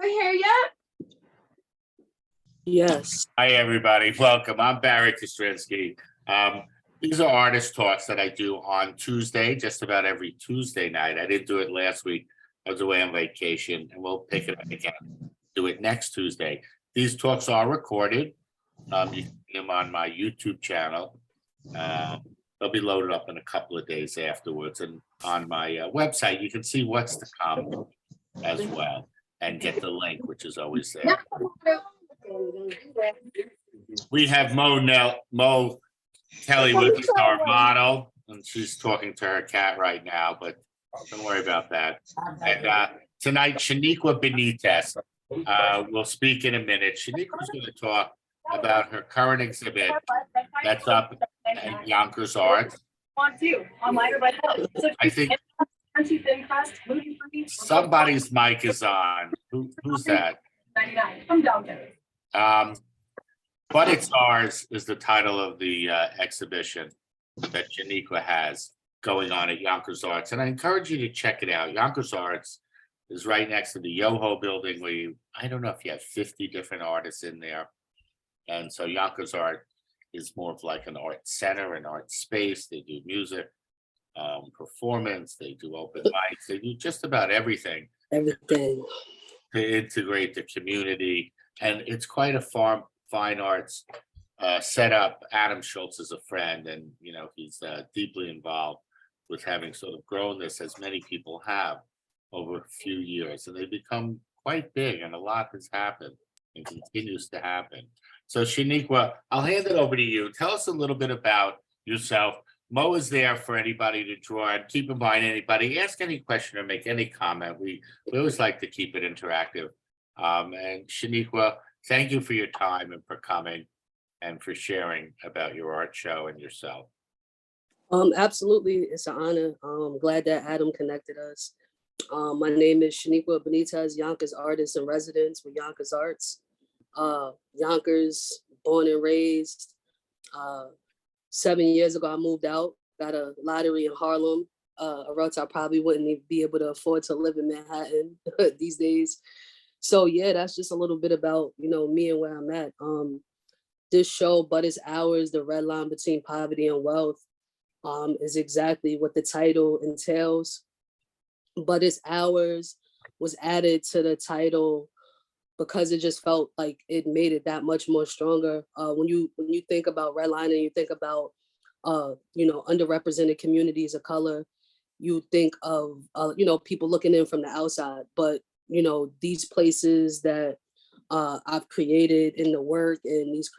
my hair yet? Yes. Hi, everybody. Welcome. I'm Barry Kostrinsky. These are artist talks that I do on Tuesday, just about every Tuesday night. I didn't do it last week. I was away on vacation, and we'll pick it up again. Do it next Tuesday. These talks are recorded. You can see them on my YouTube channel. They'll be loaded up in a couple of days afterwards. And on my website, you can see what's to come as well and get the link, which is always there. We have Mo Kelly with us, our model, and she's talking to her cat right now, but don't worry about that. And tonight, Shanequa Benitez will speak in a minute. Shanequa's going to talk about her current exhibit that's up at Yonkers Arts. I think somebody's mic is on. Who's that? But It's Ours is the title of the exhibition that Shanequa has going on at Yonkers Arts. And I encourage you to check it out. Yonkers Arts is right next to the Yoho building where I don't know if you have 50 different artists in there. And so Yonkers Art is more of like an art center, an art space. They do music, performance, they do open mics, they do just about everything. Everything. To integrate the community. And it's quite a fine arts setup. Adam Schultz is a friend, and he's deeply involved with having sort of grown this, as many people have, over a few years. And they've become quite big, and a lot has happened and continues to happen. So Shanequa, I'll hand it over to you. Tell us a little bit about yourself. Mo is there for anybody to draw, and keep in mind, anybody ask any question or make any comment. We always like to keep it interactive. And Shanequa, thank you for your time and for coming and for sharing about your art show and yourself. Absolutely, it's an honor. I'm glad that Adam connected us. My name is Shanequa Benitez, Yonkers artist in residence with Yonkers Arts. Yonkers, born and raised. 7 years ago, I moved out, got a lottery in Harlem, or else I probably wouldn't even be able to afford to live in Manhattan these days. So yeah, that's just a little bit about, me and where I'm at. This show, But It's Ours, the red line between poverty and wealth, is exactly what the title entails. But It's Ours was added to the title because it just felt like it made it that much more stronger. When you think about Redline and you think about underrepresented communities of color, you think of people looking in from the outside. But these places that I've created in the work and these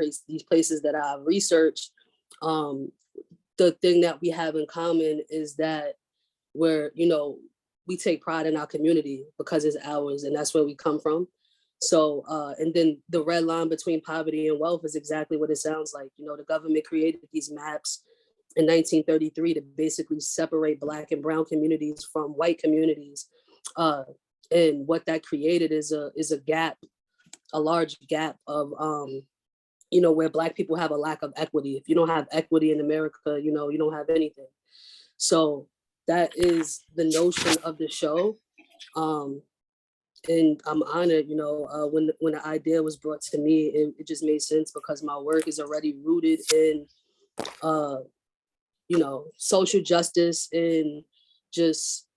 places that I've researched, the thing that we have in common is that we take pride in our community because it's ours and that's where we come from. So, and then the red line between poverty and wealth is exactly what it sounds like. The government created these maps in 1933 to basically separate Black and brown communities from white communities. And what that created is a gap, a large gap of, where Black people have a lack of equity. If you don't have equity in America, you don't have anything. So that is the notion of the show. And I'm honored, when the idea was brought to me, it just made sense because my work is already rooted in, social justice and just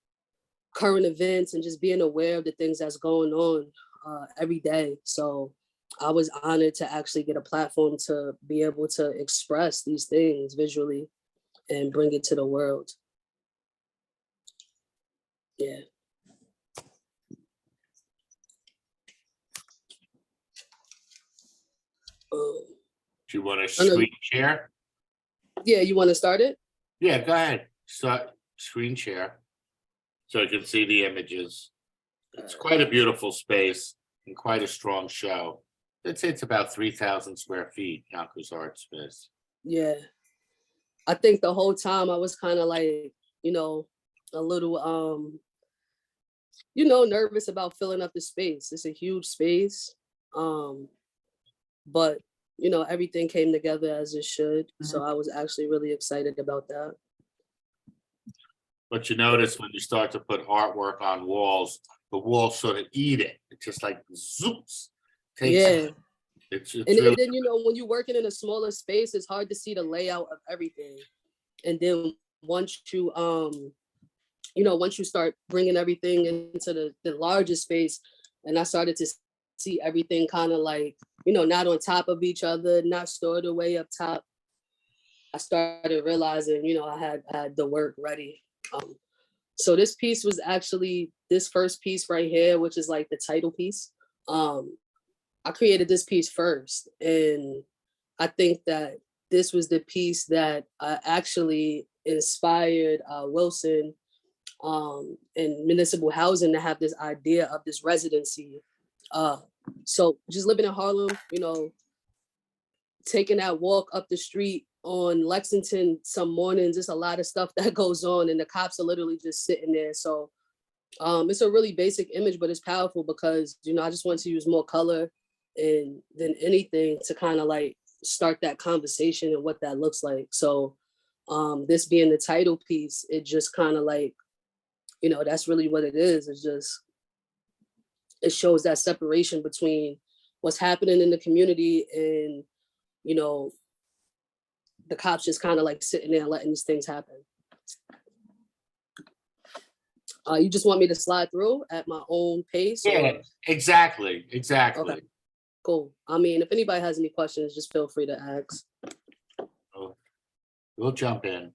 current events and just being aware of the things that's going on every day. So I was honored to actually get a platform to be able to express these things visually and bring it to the world. Yeah. Do you want to screen share? Yeah, you want to start it? Yeah, go ahead. Start screen share so I can see the images. It's quite a beautiful space and quite a strong show. I'd say it's about 3,000 square feet, Yonkers Art Space. Yeah. I think the whole time I was kind of like, a little, nervous about filling up the space. It's a huge space. But everything came together as it should. So I was actually really excited about that. But you notice when you start to put artwork on walls, the walls sort of eat it. It just like zoops, takes it. Yeah. It's And really then, when you're working in a smaller space, it's hard to see the layout of everything. And then once you, once you start bringing everything into the larger space, and I started to see everything kind of like, not on top of each other, not stored away up top. I started realizing, I had the work ready. So this piece was actually this first piece right here, which is like the title piece. I created this piece first, and I think that this was the piece that actually inspired Wilson and municipal housing to have this idea of this residency. So just living in Harlem, taking that walk up the street on Lexington some mornings, there's a lot of stuff that goes on, and the cops are literally just sitting there. So it's a really basic image, but it's powerful because, I just want to use more color and than anything to kind of like start that conversation and what that looks like. So this being the title piece, it just kind of like, that's really what it is. It's just, it shows that separation between what's happening in the community and, the cops just kind of like sitting there and letting these things happen. You just want me to slide through at my own pace? yeah, Or? exactly. Okay, cool. I mean, if anybody has any questions, just feel free to ask. So we'll jump in.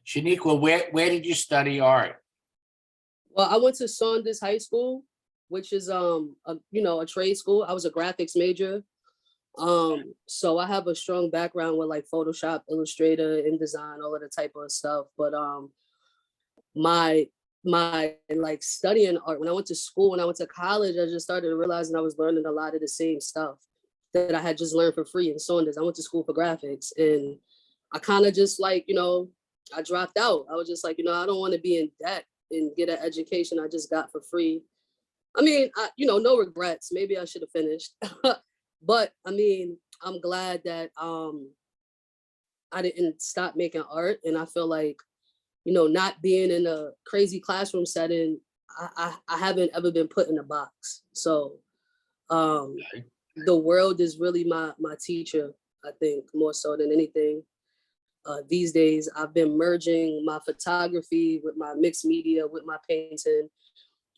Shanequa, where did you study art? Well, I went to Saunders High School, which is a trade school. I was a graphics major. So I have a strong background with like Photoshop, Illustrator, InDesign, all of the type of stuff. But my like studying art, when I went to school, when I went to college, I just started realizing I was learning a lot of the same stuff that I had just learned for free in Saunders. I went to school for graphics, and I kind of just like, I dropped out. I was just like, I don't want to be in debt and get an education I just got for free. I mean, no regrets. Maybe I should have finished. But I mean, I'm glad that I didn't stop making art. And I feel like, not being in a crazy classroom setting, I haven't ever been put in a box. So the world is really my teacher, I think, more so than anything. These days, I've been merging my photography with my mixed media, with my painting,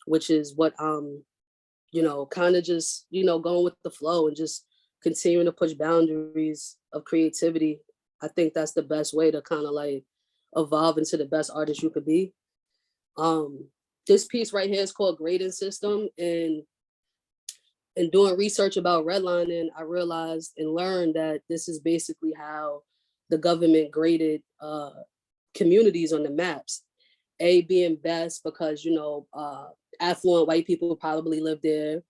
which is what kind of just, going with the flow and just continuing to push boundaries of creativity. I think that's the best way to kind of like evolve into the best artist you could be. This piece right here is called Grading System, and doing research about redlining, I realized and learned that this is basically how the government graded communities on the maps. A being best because, affluent white people probably live there.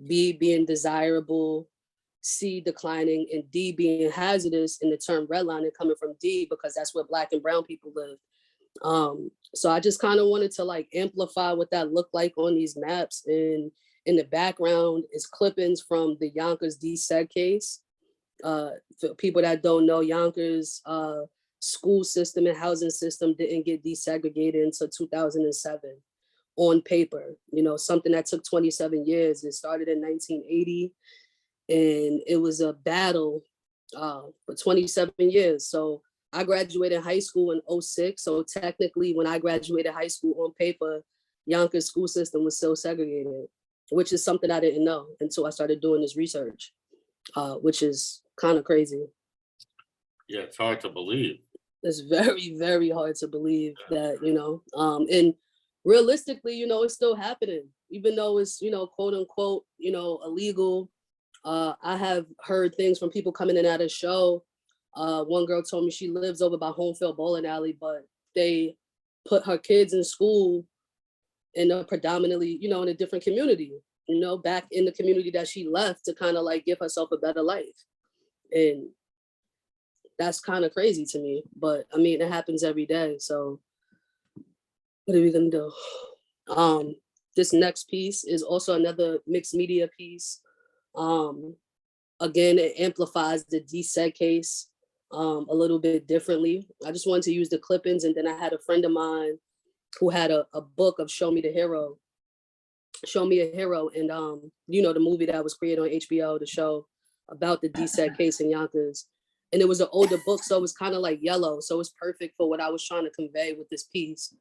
B being desirable. C declining, and D being hazardous, in the term redlining coming from D because that's where Black and brown people live. So I just kind of wanted to like amplify what that looked like on these maps. And in the background is clippings from the Yonkers deseg case. For people that don't know, Yonkers school system and housing system didn't get desegregated until 2007 on paper. Something that took 27 years. It started in 1980, and it was a battle for 27 years. So I graduated high school in 06. So technically, when I graduated high school, on paper, Yonkers school system was still segregated, which is something I didn't know until I started doing this research, which is kind of crazy. Yeah, it's hard to believe. It's very, very hard to believe that, and realistically, it's still happening, even though it's, quote unquote, illegal. I have heard things from people coming in at a show. One girl told me she lives over by Homefield Bowling Alley, but they put her kids in school in a predominantly, in a different community, back in the community that she left to kind of like give herself a better life. And that's kind of crazy to me, but I mean, it happens every day. So what are we gonna do? This next piece is also another mixed media piece. Again, it amplifies the DSEG case. a little bit differently. I just wanted to use the clippings, and then I had a friend of mine who had a book of Show Me a Hero, and the movie that was created on HBO, the show about the DSEC case in Yonkers. And it was an older book, so it was kind of like yellow. So it was perfect for what I was trying to convey with this piece.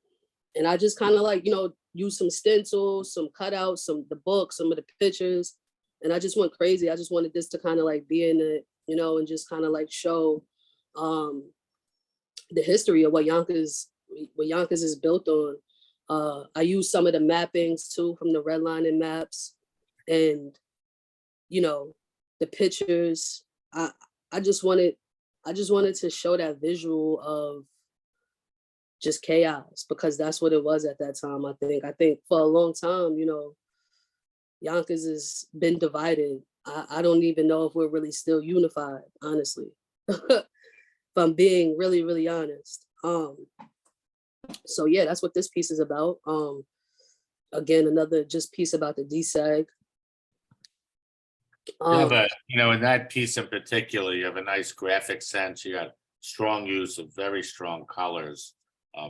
And I just kind of like, use some stencils, some cutouts, the books, some of the pictures. And I just went crazy. I just wanted this to kind of like be in it, and just kind of like show the history of what Yonkers is built on. I used some of the mappings too from the Redline and maps, and the pictures. I just wanted to show that visual of just chaos, because that's what it was at that time. I think for a long time, Yonkers has been divided. I don't even know if we're really still unified, honestly. If I'm being really, really honest. So yeah, that's what this piece is about. Again, another just piece about the DSEG. Yeah, but in that piece in particular, you have a nice graphic sense. You got strong use of very strong colors.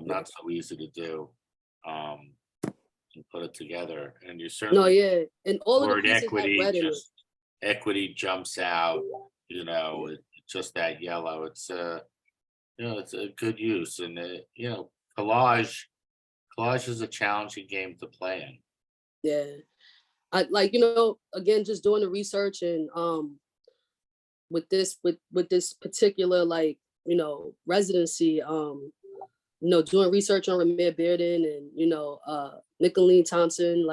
Not so easy to do. And put it together, and you certainly No, yeah, and all of the word pieces have equity. red in it. Just equity jumps out. Just that yellow. It's it's a good use, and collage is a challenging game to play in. Yeah, I like again, just doing the research, and with this particular residency, doing research on Ramir Bearden and Nicolene Thompson,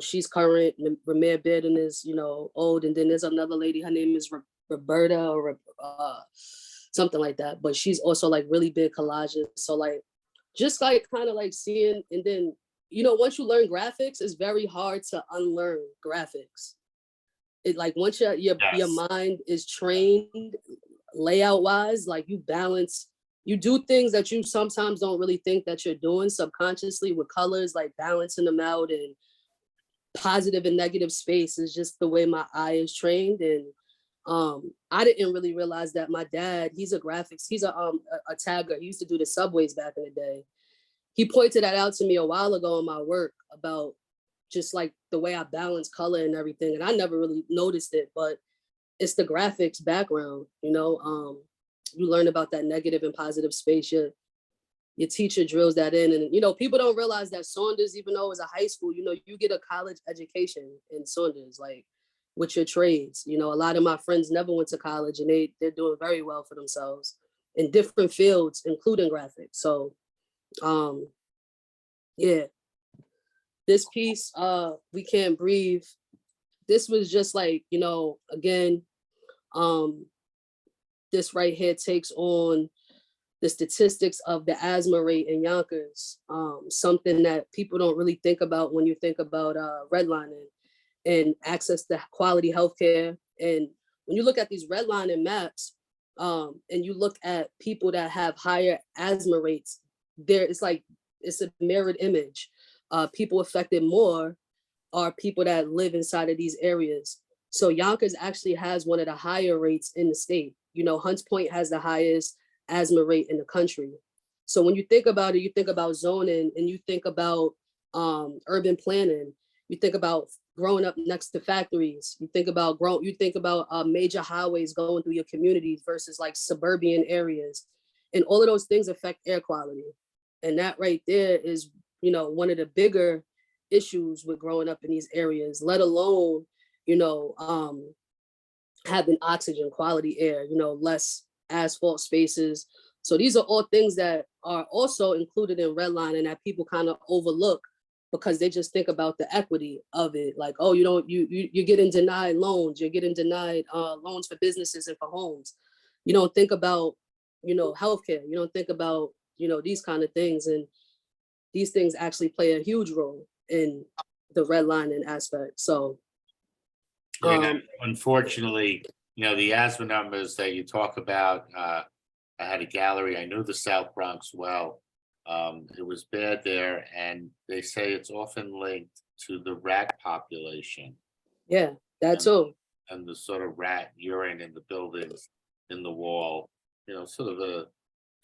she's current. Ramir Bearden is old, and then there's another lady. Her name is Roberta or something like that, but she's also like really big collages. So like just like kind of like seeing, and then once you learn graphics, it's very hard to unlearn graphics. It like once your Yes. mind is trained layout wise, like you do things that you sometimes don't really think that you're doing subconsciously with colors, like balancing them out, and positive and negative space is just the way my eye is trained. And I didn't really realize that my dad, he's a tagger. He used to do the subways back in the day. He pointed that out to me a while ago in my work about just like the way I balance color and everything. And I never really noticed it, but it's the graphics background, you learn about that negative and positive space. Your teacher drills that in. And, people don't realize that Saunders, even though it's a high school, you get a college education in Saunders, like with your trades. A lot of my friends never went to college, and they're doing very well for themselves in different fields, including graphics. So, yeah, this piece, We Can't Breathe, this was just like, again, this right here takes on the statistics of the asthma rate in Yonkers, something that people don't really think about when you think about redlining and access to quality healthcare. And when you look at these redlining maps, and you look at people that have higher asthma rates, it's a mirrored image. People affected more are people that live inside of these areas. So Yonkers actually has one of the higher rates in the state. Hunts Point has the highest asthma rate in the country. So when you think about it, you think about zoning, and you think about urban planning. You think about growing up next to factories. You think about major highways going through your communities versus like suburban areas, and all of those things affect air quality. And that right there is, one of the bigger issues with growing up in these areas, let alone, having oxygen, quality air, less asphalt spaces. So these are all things that are also included in Redline, and that people kind of overlook because they just think about the equity of it. Like, oh, you're getting denied loans, you're getting denied loans for businesses and for homes. You don't think about, healthcare. You don't think about, these kind of things. And these things actually play a huge role in the redlining aspect. So unfortunately, the asthma numbers that you talk about, I had a gallery. I knew the South Bronx well. It was bad there, and they say it's often linked to the rat population. Yeah, that too. And the sort of rat urine in the buildings in the wall, sort of a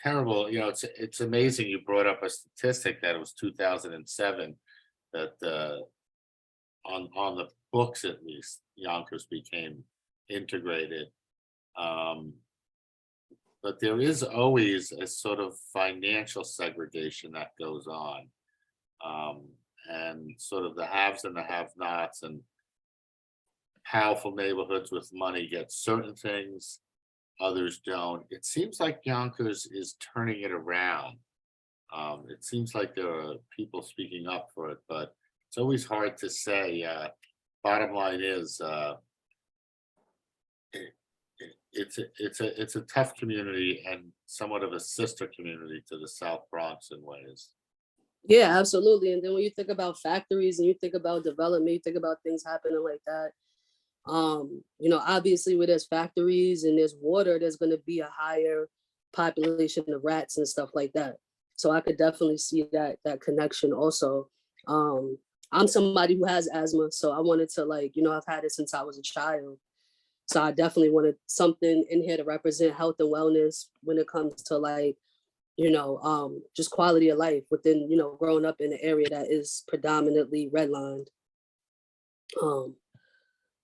terrible, it's amazing you brought up a statistic that it was 2007 that on the books at least, Yonkers became integrated. Um, but there is always a sort of financial segregation that goes on. And sort of the haves and the have-nots, and powerful neighborhoods with money get certain things, others don't. It seems like Yonkers is turning it around. It seems like there are people speaking up for it, but it's always hard to say. Bottom line is, it's a tough community and somewhat of a sister community to the South Bronx in ways. Yeah, absolutely. And then when you think about factories and you think about development, you think about things happening like that. Obviously where there's factories and there's water, there's going to be a higher population of rats and stuff like that. So I could definitely see that connection also. I'm somebody who has asthma, so I wanted to I've had it since I was a child. So I definitely wanted something in here to represent health and wellness when it comes to just quality of life within, growing up in an area that is predominantly redlined.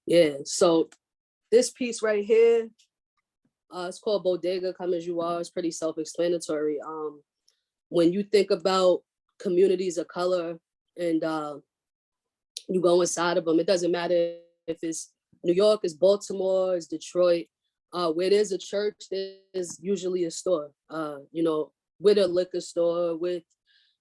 Yeah, so this piece right here, it's called Bodega, Come As You Are. It's pretty self-explanatory. When you think about communities of color and you go inside of them, it doesn't matter if it's New York, it's Baltimore, it's Detroit. Where there's a church, there's usually a store, with a liquor store, with,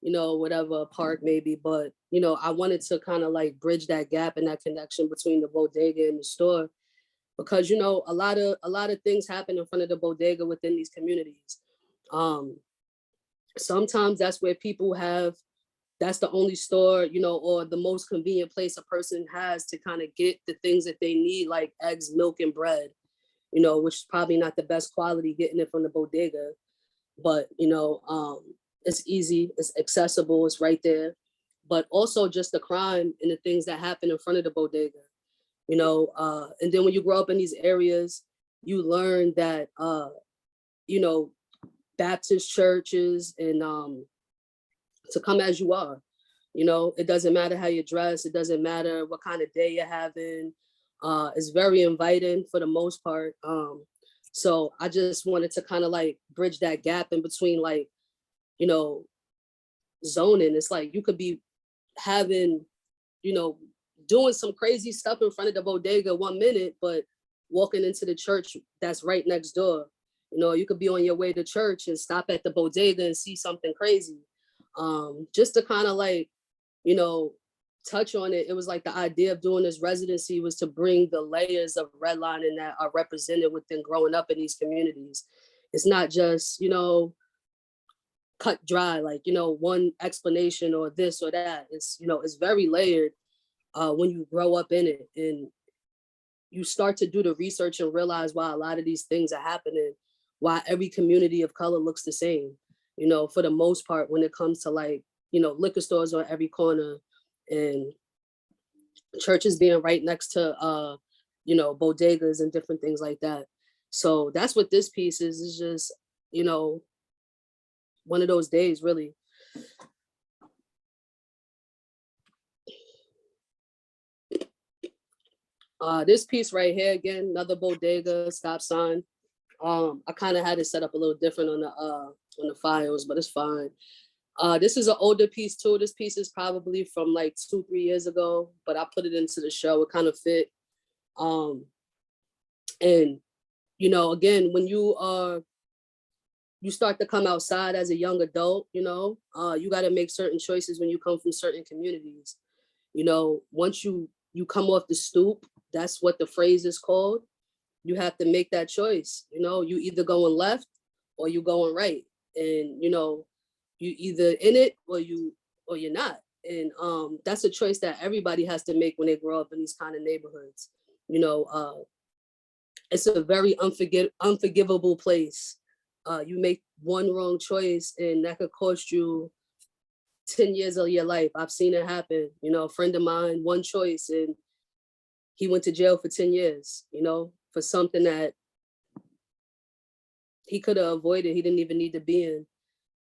whatever a park maybe. But, I wanted to kind of bridge that gap and that connection between the bodega and the store, because, a lot of things happen in front of the bodega within these communities. Sometimes that's where people that's the only store, or the most convenient place a person has to kind of get the things that they need, like eggs, milk, and bread, which is probably not the best quality getting it from the bodega. But, it's easy, it's accessible, it's right there. But also just the crime and the things that happen in front of the bodega, and then when you grow up in these areas, you learn that, Baptist churches and to come as you are. It doesn't matter how you dress. It doesn't matter what kind of day you're having. It's very inviting for the most part. So I just wanted to kind of bridge that gap in between, zoning. It's like you could be having, doing some crazy stuff in front of the bodega 1 minute, but walking into the church that's right next door. You could be on your way to church and stop at the bodega and see something crazy. Just to kind of touch on it, it was like the idea of doing this residency was to bring the layers of redlining that are represented within growing up in these communities. It's not just, cut dry, one explanation or this or that. It's very layered when you grow up in it and you start to do the research and realize why a lot of these things are happening, why every community of color looks the same, for the most part, when it comes to liquor stores on every corner and churches being right next to, bodegas and different things like that. So that's what this piece is. It's just, one of those days, really. This piece right here, again, another bodega, stop sign. I kind of had it set up a little different on the files, but it's fine. This is an older piece too. This piece is probably from 2-3 years ago, but I put it into the show. It kind of fit. And again, when you start to come outside as a young adult, you got to make certain choices when you come from certain communities. Once you come off the stoop, that's what the phrase is called. You have to make that choice. You either going left or you going right, and you either in it or you're not. And that's a choice that everybody has to make when they grow up in these kind of neighborhoods. It's a very unforgivable place. You make one wrong choice and that could cost you 10 years of your life. I've seen it happen. A friend of mine, one choice, and he went to jail for 10 years, for something that he could have avoided. He didn't even need to be in.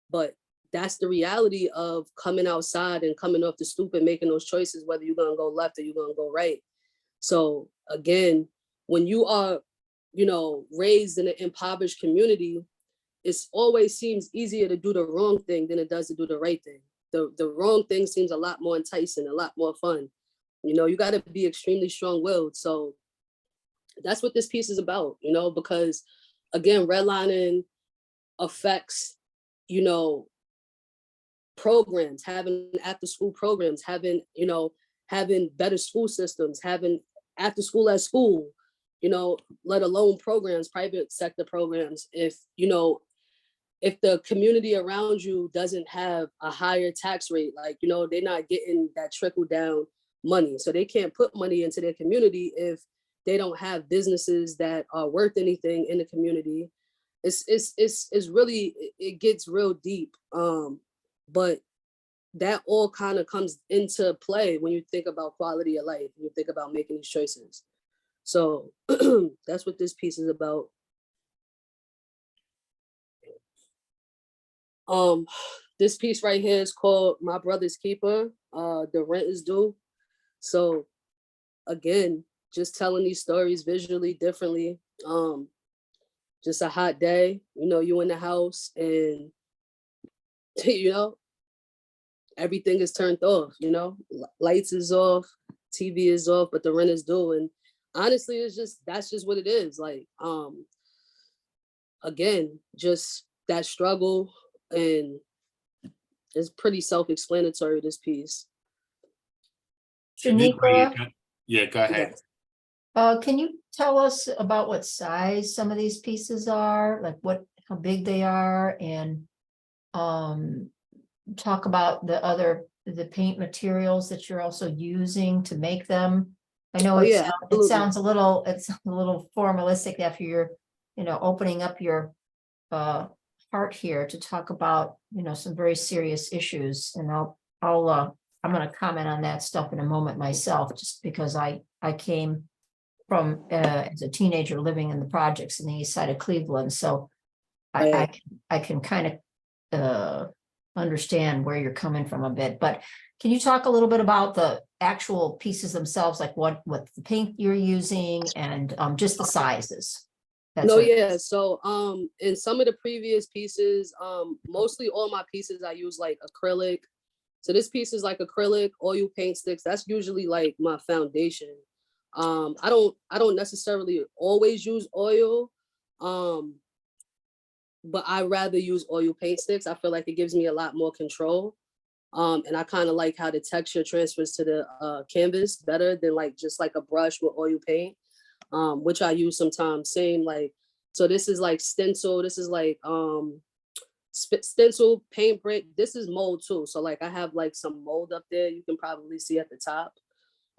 But that's the reality of coming outside and coming off the stoop and making those choices, whether you're gonna go left or you're gonna go right. So again, when you are, raised in an impoverished community, it always seems easier to do the wrong thing than it does to do the right thing. The wrong thing seems a lot more enticing, a lot more fun. You got to be extremely strong-willed. So that's what this piece is about, because again, redlining affects, programs, having after school programs, having better school systems, having after school at school, let alone programs, private sector programs. If the community around you doesn't have a higher tax rate, like, they're not getting that trickle down money. So they can't put money into their community if they don't have businesses that are worth anything in the community. It's really, it gets real deep. But that all kind of comes into play when you think about quality of life, when you think about making these choices. So that's what this piece is about. This piece right here is called My Brother's Keeper. The rent is due. So again, just telling these stories visually differently. Just a hot day, you in the house and everything is turned off, lights is off, TV is off, but the rent is due. And honestly, that's just what it is. Like, again, just that struggle, and it's pretty self-explanatory, this piece. Shanequa, Yeah, go ahead. can you tell us about what size some of these pieces are, like how big they are, and talk about the paint materials that you're also using to make them? I know it sounds a little formalistic after you're, opening up your heart here to talk about, some very serious issues. And I'm going to comment on that stuff in a moment myself, just because I came from as a teenager living in the projects in the east side of Cleveland. So I can kind of understand where you're coming from a bit. But can you talk a little bit about the actual pieces themselves, like what the paint you're using, and just the sizes? So in some of the previous pieces, mostly all my pieces I use like acrylic. So this piece is like acrylic, oil paint sticks. That's usually like my foundation. I don't necessarily always use oil, but I rather use oil paint sticks. I feel like it gives me a lot more control. And I kind of like how the texture transfers to the canvas better than like just like a brush with oil paint, which I use sometimes. Same, like, so this is like stencil. This is like stencil, paint brick. This is mold too. So like I have like some mold up there. You can probably see at the top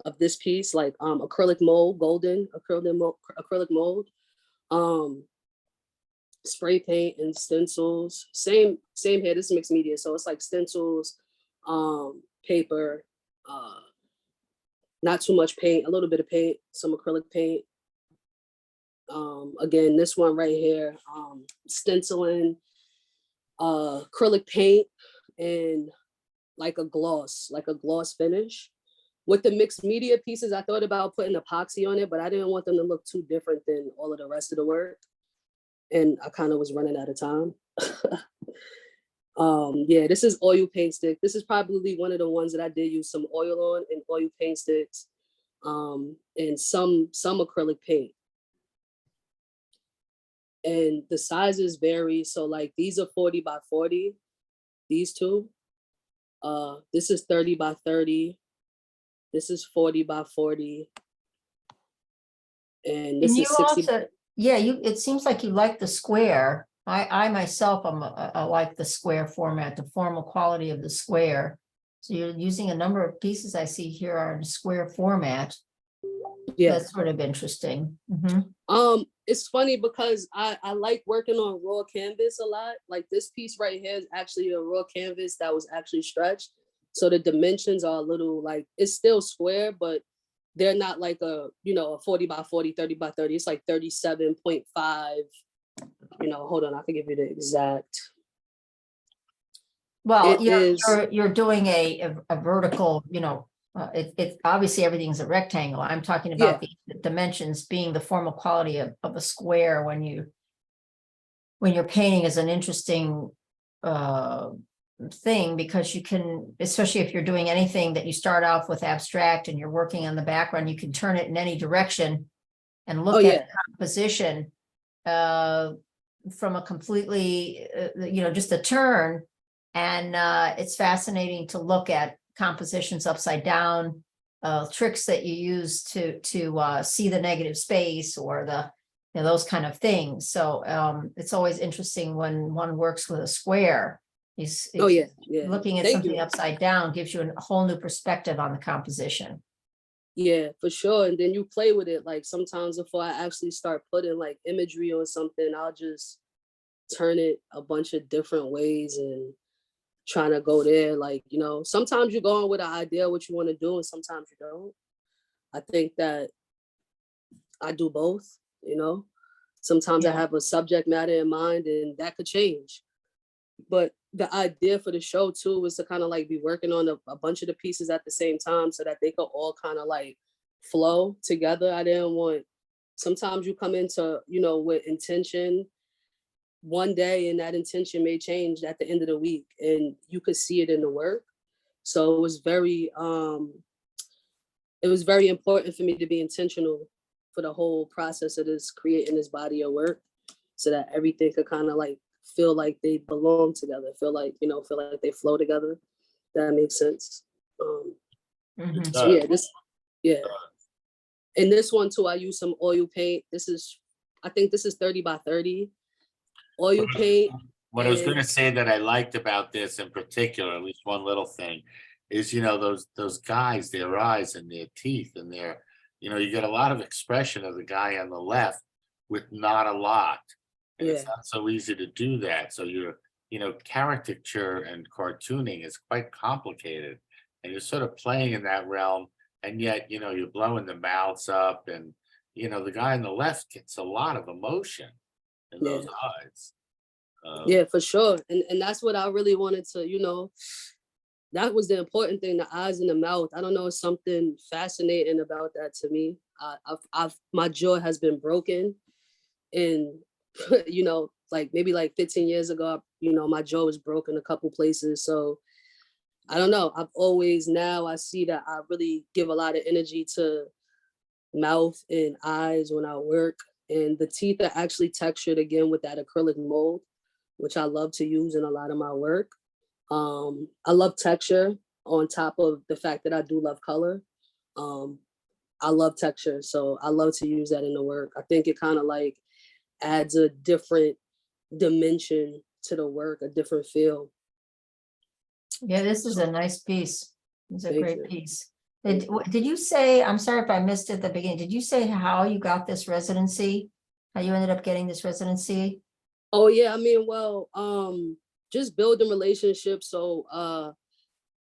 of this piece, like acrylic mold, golden acrylic mold. Spray paint and stencils. Same here. This is mixed media, so it's like stencils, paper, not too much paint, a little bit of paint, some acrylic paint. Again, this one right here, stenciling, acrylic paint, and like a gloss finish. With the mixed media pieces, I thought about putting epoxy on it, but I didn't want them to look too different than all of the rest of the work. And I kind of was running out of time. Yeah, this is oil paint stick. This is probably one of the ones that I did use some oil on, and oil paint sticks, and some acrylic paint. And the sizes vary. So like these are 40 by 40, these two. This is 30 by 30. This is 40 by 40. And this is 60. It seems like you like the square. I myself, I like the square format, the formal quality of the square. So you're using a number of pieces I see here are in square format. Yeah, that's sort of interesting. Mm-hmm. It's funny because I like working on raw canvas a lot. Like this piece right here is actually a raw canvas that was actually stretched. So the dimensions are a little like, it's still square, but they're not like a 40 by 40, 30 by 30. It's like 37.5 hold on, I can give you the exact. Well, It is, you're doing a vertical, it's obviously everything's a rectangle. I'm talking about the dimensions being the formal quality of a square when you're painting is an interesting thing, because you can, especially if you're doing anything that you start off with abstract and you're working on the background, you can turn it in any direction and look at the composition from a completely, just a turn. And it's fascinating to look at compositions upside down, tricks that you use to see the negative space or those kind of things. So it's always interesting when one works with a square. Looking at Thank something you. upside down gives you a whole new perspective on the composition. Yeah, for sure. And then you play with it. Like sometimes before I actually start putting like imagery on something, I'll just turn it a bunch of different ways and trying to go there. Like, sometimes you're going with an idea what you want to do, and sometimes you don't. I think that I do both, Sometimes I have a subject matter in mind and that could change. But the idea for the show too was to kind of like be working on a bunch of the pieces at the same time so that they could all kind of like flow together. I didn't want, sometimes you come into, with intention one day and that intention may change at the end of the week and you could see it in the work. So it was very important for me to be intentional for the whole process of this, creating this body of work, so that everything could kind of like feel like they belong together, feel like they flow together. That makes sense. So and this one too, I use some oil paint. I think this is 30 by 30 oil paint. What I was going to say that I liked about this in particular, at least one little thing, is those guys, their eyes and their teeth and their, you get a lot of expression of the guy on the left with not a lot. And it's not so easy to do that. So caricature and cartooning is quite complicated. And you're sort of playing in that realm. And yet, you're blowing the mouths up. And, the guy on the left gets a lot of emotion in those eyes. Yeah, for sure. And that's what I really wanted to, that was the important thing, the eyes and the mouth. I don't know, something fascinating about that to me. My jaw has been broken. And, like maybe like 15 years ago, my jaw was broken a couple places. So I don't know. Now I see that I really give a lot of energy to mouth and eyes when I work. And the teeth are actually textured again with that acrylic mold, which I love to use in a lot of my work. I love texture on top of the fact that I do love color. I love texture, so I love to use that in the work. I think it kind of like adds a different dimension to the work, a different feel. Yeah, this is a nice piece. It's a great piece. Did you say, I'm sorry if I missed it at the beginning, did you say how you got this residency? How you ended up getting this residency? Oh yeah, I mean, well, just building relationships. So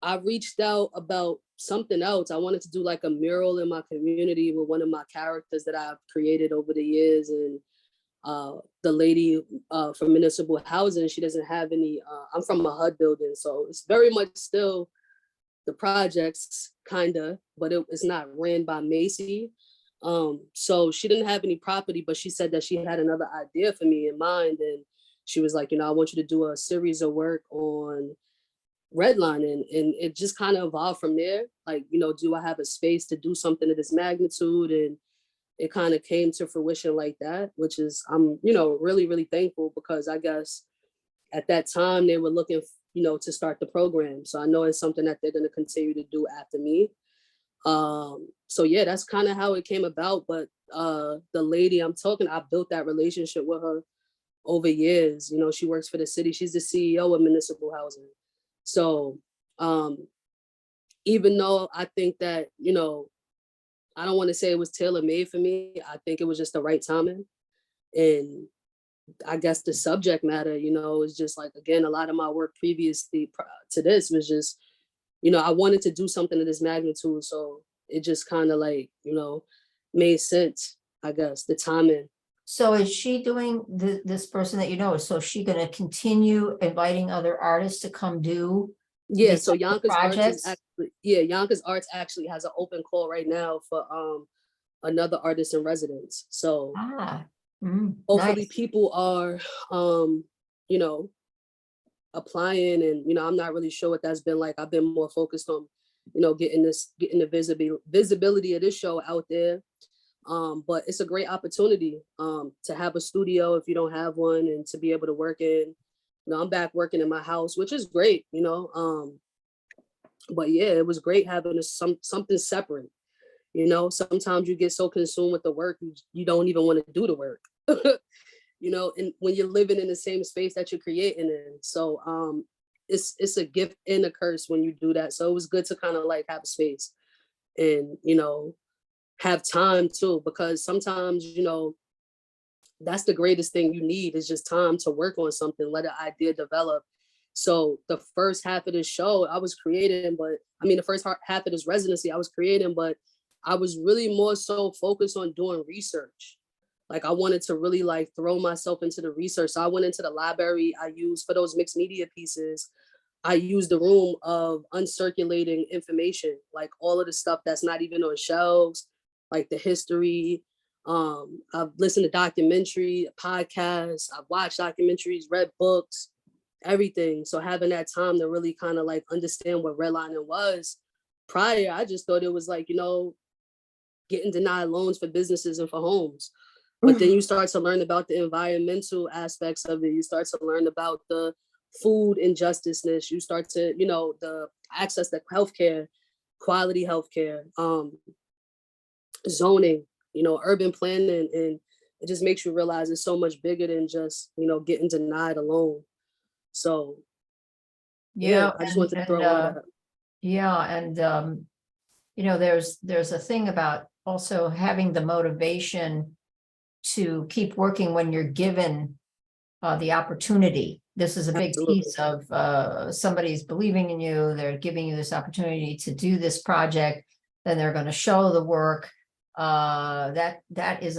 I reached out about something else. I wanted to do like a mural in my community with one of my characters that I've created over the years. And the lady from municipal housing, she doesn't have any, I'm from a HUD building, so it's very much still the projects kind of, but it's not ran by Macy. So she didn't have any property, but she said that she had another idea for me in mind. And she was like, I want you to do a series of work on Redline. And it just kind of evolved from there. Like, do I have a space to do something of this magnitude? And it kind of came to fruition like that, which is, I'm, really, really thankful, because I guess at that time they were looking, to start the program. So I know it's something that they're going to continue to do after me. So yeah, that's kind of how it came about. But the lady I built that relationship with her over years. She works for the city. She's the CEO of municipal housing. So even though I think that, I don't want to say it was tailor-made for me, I think it was just the right timing. And I guess the subject matter, is just like, again, a lot of my work previously to this was just, I wanted to do something of this magnitude. So it just kind of like, made sense, I guess, the timing So is she doing this person that you know, so is she gonna continue inviting other artists to come do Yeah, these so type of Yonkers Arts is projects? actually, yeah, Yonkers Arts actually has an open call right now for another artist in residence. So Ah, hopefully nice. people are you know, applying, and I'm not really sure what that's been like. I've been more focused on, getting the visibility of this show out there. But it's a great opportunity to have a studio if you don't have one, and to be able to work in. I'm back working in my house, which is great, but yeah, it was great having something separate. Sometimes you get so consumed with the work, you don't even want to do the work. And when you're living in the same space that you're creating in. So it's a gift and a curse when you do that. So it was good to kind of like have a space and have time too, because sometimes that's the greatest thing you need, is just time to work on something, let an idea develop. So the first half of the show I was creating, the first half of this residency I was creating, but I was really more so focused on doing research. Like I wanted to really like throw myself into the research. So I went into the library I used for those mixed media pieces. I used the room of uncirculating information, like all of the stuff that's not even on shelves, like the history. I've listened to documentary, podcasts, I've watched documentaries, read books, everything. So having that time to really kind of like understand what redlining was. Prior, I just thought it was like, getting denied loans for businesses and for homes. But then you start to learn about the environmental aspects of it. You start to learn about the food injusticeness. You start to, the access to healthcare, quality healthcare, zoning, urban planning, and it just makes you realize it's so much bigger than just, getting denied a loan. So yeah, Yeah, I just want to throw all that. yeah, and there's a thing about also having the motivation to keep working when you're given the opportunity. This is a big Absolutely. piece of somebody's believing in you, they're giving you this opportunity to do this project, then they're going to show the work. That is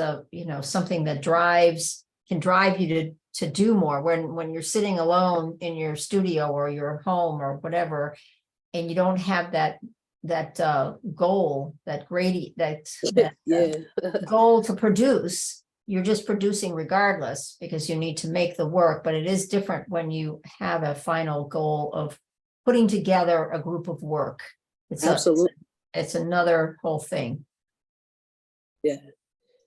something that can drive you to do more when you're sitting alone in your studio or your home or whatever, and you don't have that goal, that Yeah. goal to produce. You're just producing regardless because you need to make the work, but it is different when you have a final goal of putting together a group of work. Absolutely. It's another whole thing. Yeah.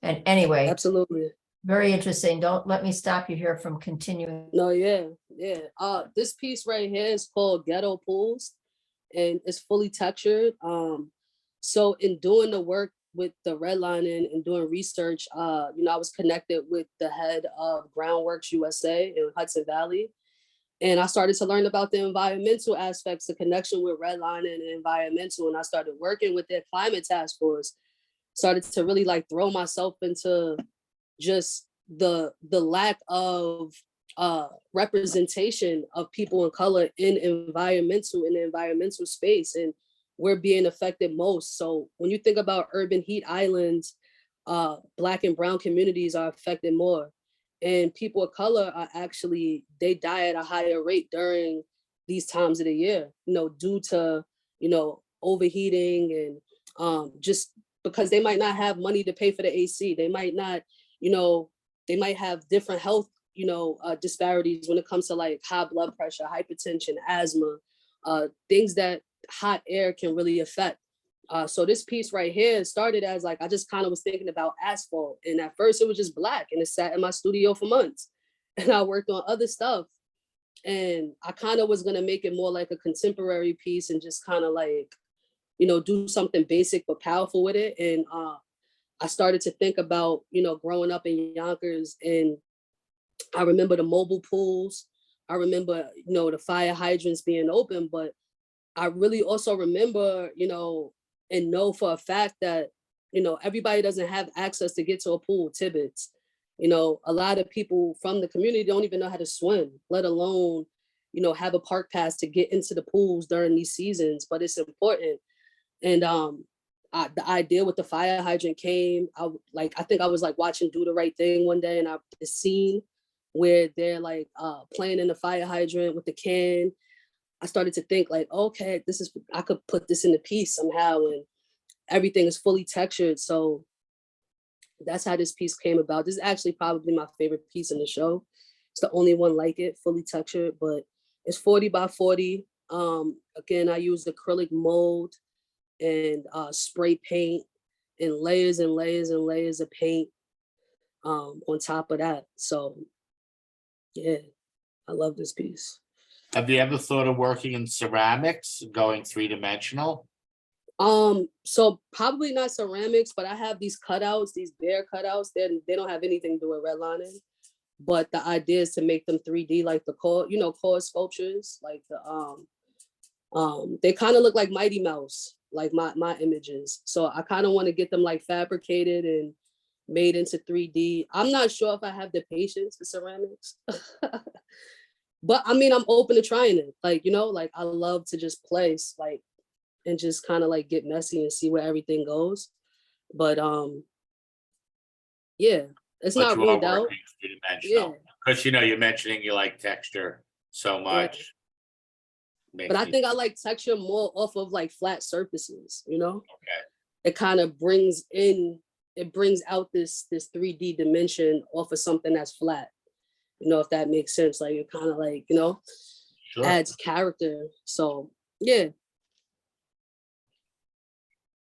And anyway, Absolutely. very interesting. Don't let me stop you here from continuing. No, yeah. This piece right here is called Ghetto Pools, and it's fully textured. So in doing the work with the redlining and doing research, I was connected with the head of Groundworks USA in Hudson Valley. And I started to learn about the environmental aspects, the connection with redlining and environmental. And I started working with their climate task force, started to really like throw myself into just the lack of representation of people of color in the environmental space, and we're being affected most. So when you think about urban heat islands, Black and brown communities are affected more, and people of color are actually, they die at a higher rate during these times of the year, due to overheating, and just because they might not have money to pay for the AC, they might not, they might have different health disparities when it comes to like high blood pressure, hypertension, asthma, things that hot air can really affect. So this piece right here started as like, I just kind of was thinking about asphalt, and at first it was just black, and it sat in my studio for months, and I worked on other stuff, and I kind of was going to make it more like a contemporary piece and just kind of like, do something basic but powerful with it. And I started to think about, growing up in Yonkers, and I remember the mobile pools. I remember, the fire hydrants being open, but I really also remember, and know for a fact that, everybody doesn't have access to get to a pool, Tibbetts. A lot of people from the community don't even know how to swim, let alone, have a park pass to get into the pools during these seasons, but it's important. And the idea with the fire hydrant came. I think I was like watching Do the Right Thing one day, and the scene where they're like playing in the fire hydrant with the can. I started to think like, okay, I could put this in the piece somehow, and everything is fully textured. So that's how this piece came about. This is actually probably my favorite piece in the show. It's the only one like it, fully textured, but it's 40 by 40. Again, I used acrylic mold and spray paint and layers and layers and layers of paint on top of that. So yeah, I love this piece. Have you ever thought of working in ceramics, going 3-dimensional? So probably not ceramics, but I have these cutouts, these bear cutouts. They don't have anything to do with redlining, but the idea is to make them 3D, like the core sculptures, like they kind of look like Mighty Mouse, like my images. So I kind of want to get them like fabricated and made into 3D. I'm not sure if I have the patience for ceramics, but I mean, I'm open to trying it. Like, like I love to just place like, and just kind of like get messy and see where everything goes. But yeah, it's But not you are ruled out. working 3-dimensional. Because you're mentioning you like texture so much. But I think I like texture more off of like flat surfaces, Okay. It kind of brings out this 3D dimension off of something that's flat. If that makes sense. Like it kind of like, Sure. adds character. So yeah.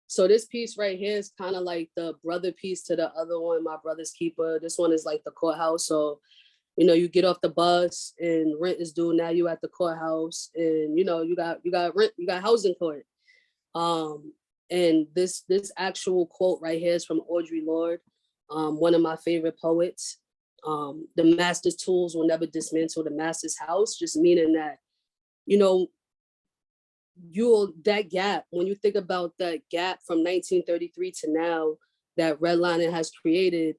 So this piece right here is kind of like the brother piece to the other one, My Brother's Keeper. This one is like the courthouse. So, you get off the bus and rent is due. Now you at the courthouse, and you got rent, you got housing court. And this actual quote right here is from Audre Lorde, one of my favorite poets. The master's tools will never dismantle the master's house, just meaning that, that gap, when you think about that gap from 1933 to now that redlining has created,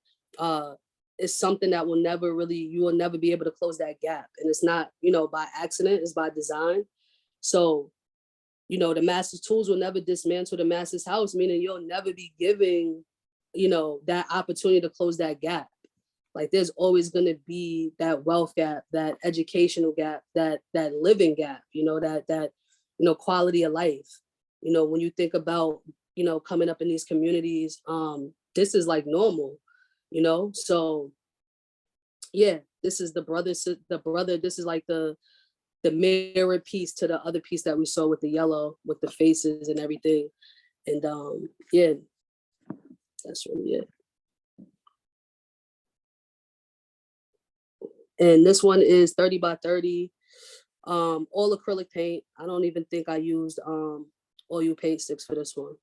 is something that you will never be able to close that gap. And it's not, by accident, it's by design. So, the master's tools will never dismantle the master's house, meaning you'll never be giving, that opportunity to close that gap. Like there's always going to be that wealth gap, that educational gap, that living gap, that quality of life. When you think about, coming up in these communities, this is like normal, so yeah, this is the brother, this is like the mirror piece to the other piece that we saw with the yellow, with the faces and everything. And yeah, that's really it. And this one is 30 by 30. All acrylic paint. I don't even think I used oil paint sticks for this one.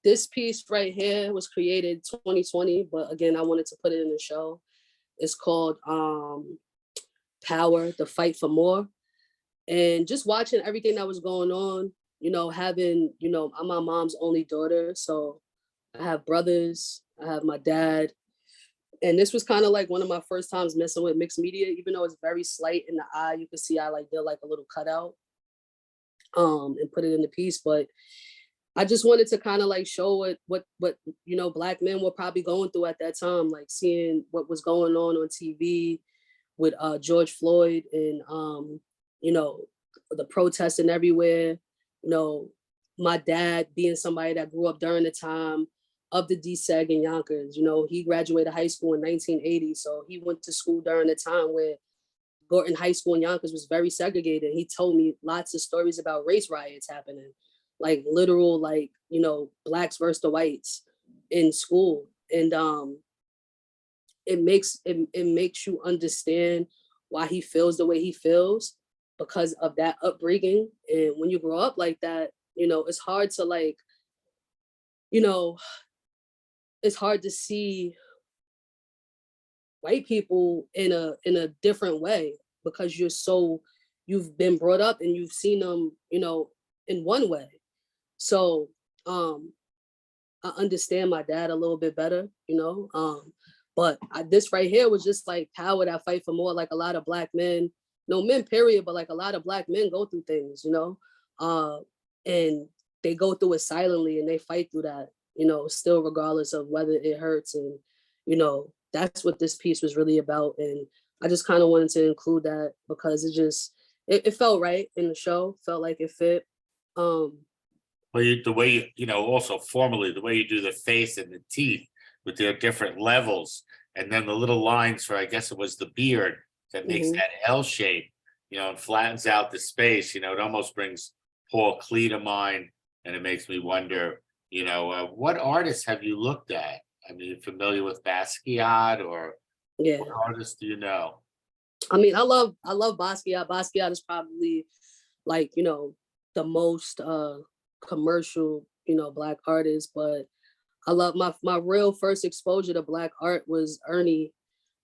This piece right here was created 2020, but again, I wanted to put it in the show. It's called Power, the Fight for More. And just watching everything that was going on, having, I'm my mom's only daughter, so I have brothers, I have my dad. And this was kind of like one of my first times messing with mixed media, even though it's very slight in the eye. You can see I did like a little cutout and put it in the piece. But I just wanted to kind of like show what Black men were probably going through at that time, like seeing what was going on TV with George Floyd and the protesting everywhere. My dad being somebody that grew up during the time of the DSEG in Yonkers. He graduated high school in 1980, so he went to school during the time where Gorton High School in Yonkers was very segregated. He told me lots of stories about race riots happening, like literal, like, blacks versus the whites in school. And it makes you understand why he feels the way he feels because of that upbringing. And when you grow up like that, it's hard to like, it's hard to see white people in a different way because you've been brought up and you've seen them, in one way. So I understand my dad a little bit better, but this right here was just like power, that fight for more. Like a lot of Black men, no men, period, but like a lot of Black men go through things, you know, and they go through it silently and they fight through that, you know, still regardless of whether it hurts. And, you know, that's what this piece was really about. And I just kind of wanted to include that because it felt right in the show, felt like it fit. Well, the way you know, also formally, the way you do the face and the teeth with their different levels, and then the little lines for, I guess it was the beard that makes Mhm. that L shape, you know, and flattens out the space. You know, it almost brings Paul Klee to mind, and it makes me wonder, you know, what artists have you looked at? I mean, you familiar with Basquiat, or Yeah. what artists do you know? I mean, I love Basquiat. Basquiat is probably like, you know, the most commercial, you know, Black artist, but I love my real first exposure to Black art was Ernie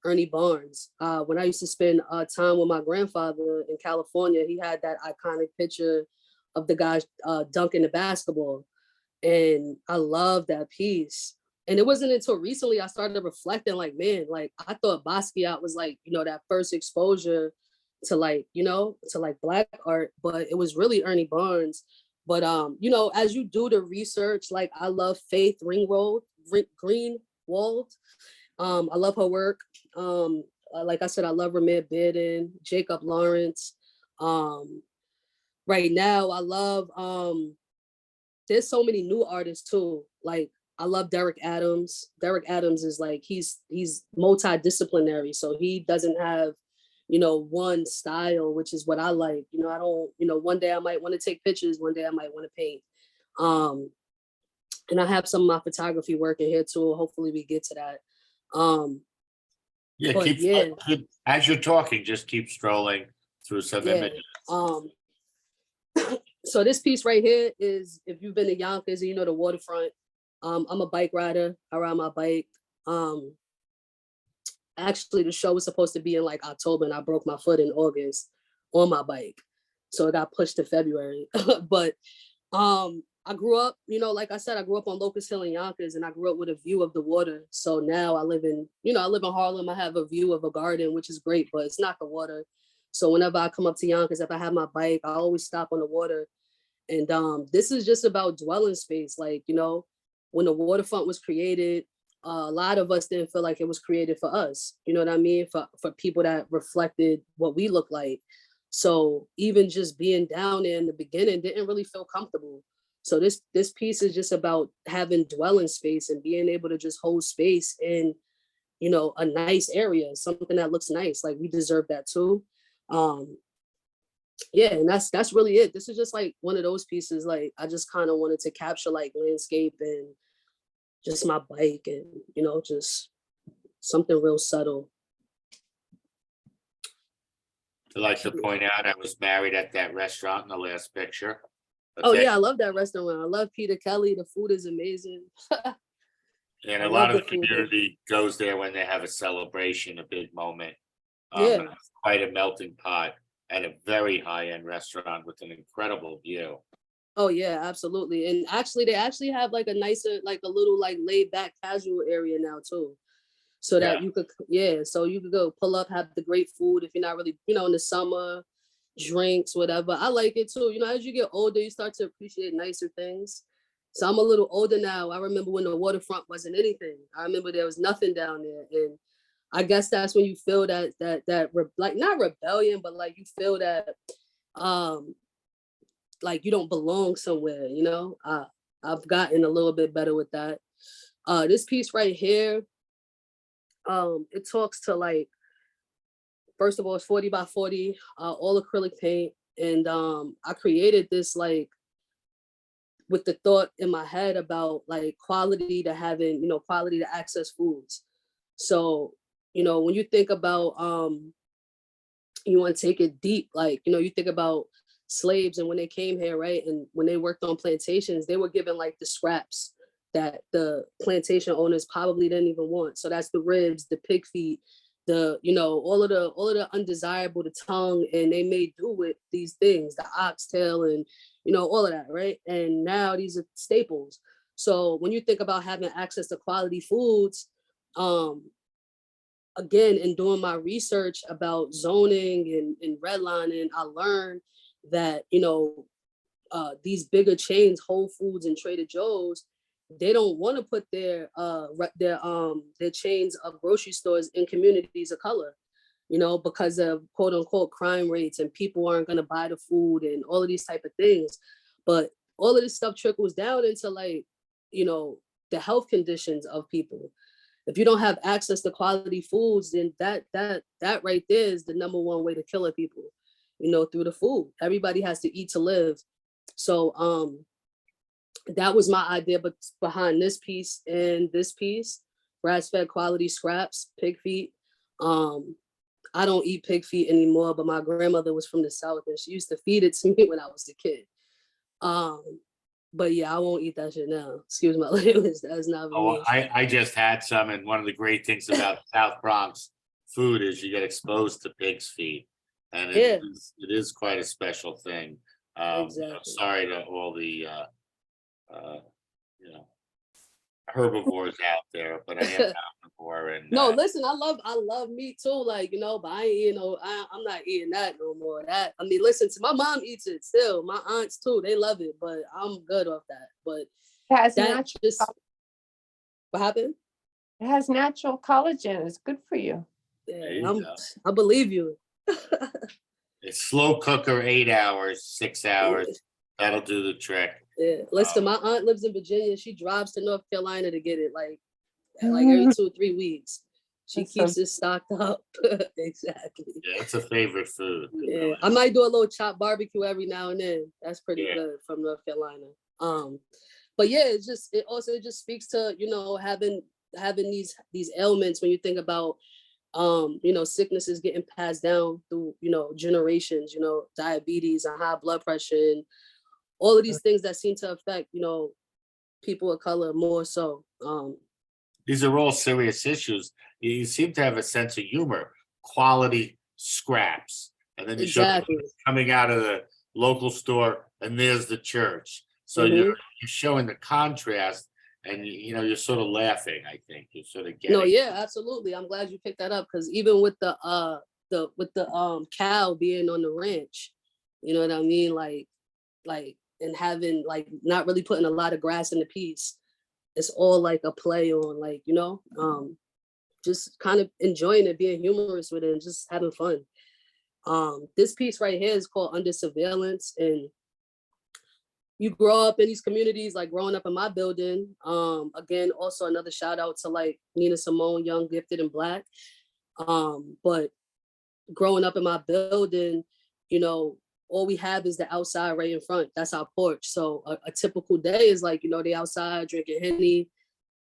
Barnes. When I used to spend time with my grandfather in California, he had that iconic picture of the guy dunking the basketball. And I love that piece. And it wasn't until recently I started reflecting, like, man, like I thought Basquiat was like, you know, that first exposure to like, you know, to like Black art, but it was really Ernie Barnes. But you know, as you do the research, like I love Faith Greenwald. I love her work. Like I said, I love Ramir Bearden, Jacob Lawrence. Right now, I love there's so many new artists too. Like I love Derek Adams. Derek Adams is like he's multidisciplinary, so he doesn't have, you know, one style, which is what I like. You know, I don't, you know, one day I might want to take pictures, one day I might want to paint. Um, and I have some of my photography work in here too. Hopefully we get to that. Yeah, But yeah, as you're talking, just keep strolling through some yeah. images. So this piece right here is, if you've been to Yonkers and you know the waterfront, I'm a bike rider. I ride my bike. Actually, the show was supposed to be in like October, and I broke my foot in August on my bike, so it got pushed to February. But I grew up, you know, like I said, I grew up on Locust Hill in Yonkers, and I grew up with a view of the water. So now I live in, you know, I live in Harlem. I have a view of a garden, which is great, but it's not the water. So whenever I come up to Yonkers, if I have my bike, I always stop on the water. And this is just about dwelling space. Like, you know, when the waterfront was created, a lot of us didn't feel like it was created for us. You know what I mean? For people that reflected what we look like. So even just being down there in the beginning didn't really feel comfortable. So this piece is just about having dwelling space and being able to just hold space in, you know, a nice area, something that looks nice. Like we deserve that too. Yeah, and that's really it. This is just like one of those pieces. Like I just kind of wanted to capture like landscape and just my bike and, you know, just something real subtle. I'd like to point out I was married at that restaurant in the last picture. Oh Okay. yeah, I love that restaurant. I love Peter Kelly. The food is amazing. And I a lot love of the the food there. community goes there when they have a celebration, a big moment. Yeah. It's quite a melting pot at a very high-end restaurant with an incredible view. Oh yeah, absolutely. And actually, they actually have like a nicer, like a little like laid back casual area now too. So Yeah. that you could, yeah, so you could go pull up, have the great food if you're not really, you know, in the summer, drinks, whatever. I like it too. You know, as you get older, you start to appreciate nicer things. So I'm a little older now. I remember when the waterfront wasn't anything. I remember there was nothing down there. And I guess that's when you feel like not rebellion, but like you feel that like you don't belong somewhere, you know? I've gotten a little bit better with that. This piece right here, it talks to like, first of all, it's 40 by 40, all acrylic paint. And I created this like with the thought in my head about like quality to having, you know, quality to access foods. So, you know, when you think about you want to take it deep, like, you know, you think about slaves and when they came here, right? And when they worked on plantations, they were given like the scraps that the plantation owners probably didn't even want. So that's the ribs, the pig feet, the, you know, all of the undesirable, the tongue, and they made do with these things, the oxtail and, you know, all of that, right? And now these are staples. So when you think about having access to quality foods, again, in doing my research about zoning and redlining, I learned that, these bigger chains, Whole Foods and Trader Joe's, they don't want to put their chains of grocery stores in communities of color, because of quote unquote crime rates, and people aren't going to buy the food and all of these type of things. But all of this stuff trickles down into like, the health conditions of people. If you don't have access to quality foods, then that right there is the number one way to kill people, through the food. Everybody has to eat to live. So that was my idea, but behind this piece and this piece, grass-fed quality scraps, pig feet. I don't eat pig feet anymore, but my grandmother was from the South and she used to feed it to me when I was a kid. But yeah, I won't eat that shit now. Excuse my language. That's not for me. I just had some, and one of the great things about South Bronx food is you get exposed to pig's feet, and it is quite a special thing. Exactly. Sorry to all the herbivores out there, but I am omnivore. And no, listen, I love meat too, like, but I ain't, I'm not eating that no more. Listen, my mom eats it still, my aunts too, they love it, but I'm good off that. But that just what happened? It has natural collagen. It's good for you. Yeah, I believe you. It's slow cooker, 8 hours, 6 hours. Yeah. That'll do the trick. Yeah, listen, my aunt lives in Virginia. She drives to North Carolina to get it, like every 2 or 3 weeks. She keeps it stocked up. Exactly. Yeah, it's a favorite food. Yeah, I might do a little chopped barbecue every now and then. That's pretty good from North Carolina. But yeah, it also speaks to having these ailments when you think about sicknesses getting passed down through generations. Diabetes and high blood pressure and all of these things that seem to affect people of color more so. These are all serious issues. You seem to have a sense of humor. Quality scraps, and then you show coming out of the local store, and there's the church. So you're showing the contrast, and you're sort of laughing. I think you're sort of getting. No, yeah, absolutely. I'm glad you picked that up, because even with the cow being on the ranch, you know what I mean, like and having not really putting a lot of grass in the piece. It's all like a play on just kind of enjoying it, being humorous with it, and just having fun. This piece right here is called Under Surveillance, and you grow up in these communities, like growing up in my building. Again, also another shout out to like Nina Simone, Young, Gifted, and Black. But growing up in my building, all we have is the outside right in front. That's our porch. So a typical day is like, they outside drinking Henny,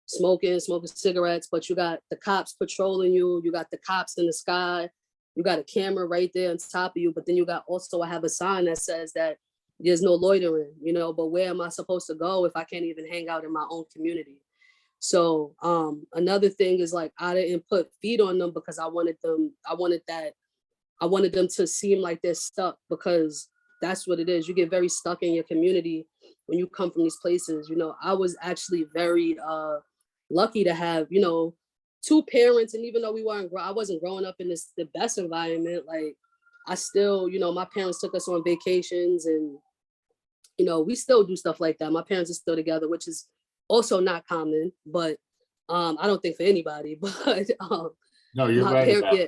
smoking cigarettes, but you got the cops patrolling you. You got the cops in the sky. You got a camera right there on top of you. But then I have a sign that says that there's no loitering, but where am I supposed to go if I can't even hang out in my own community? So another thing is like, I didn't put feet on them because I wanted them to seem like they're stuck, because that's what it is. You get very stuck in your community when you come from these places. I was actually very lucky to have, 2 parents. And even though I wasn't growing up in the best environment, like I still, my parents took us on vacations, and, we still do stuff like that. My parents are still together, which is also not common, but I don't think for anybody, but no, you're right about that.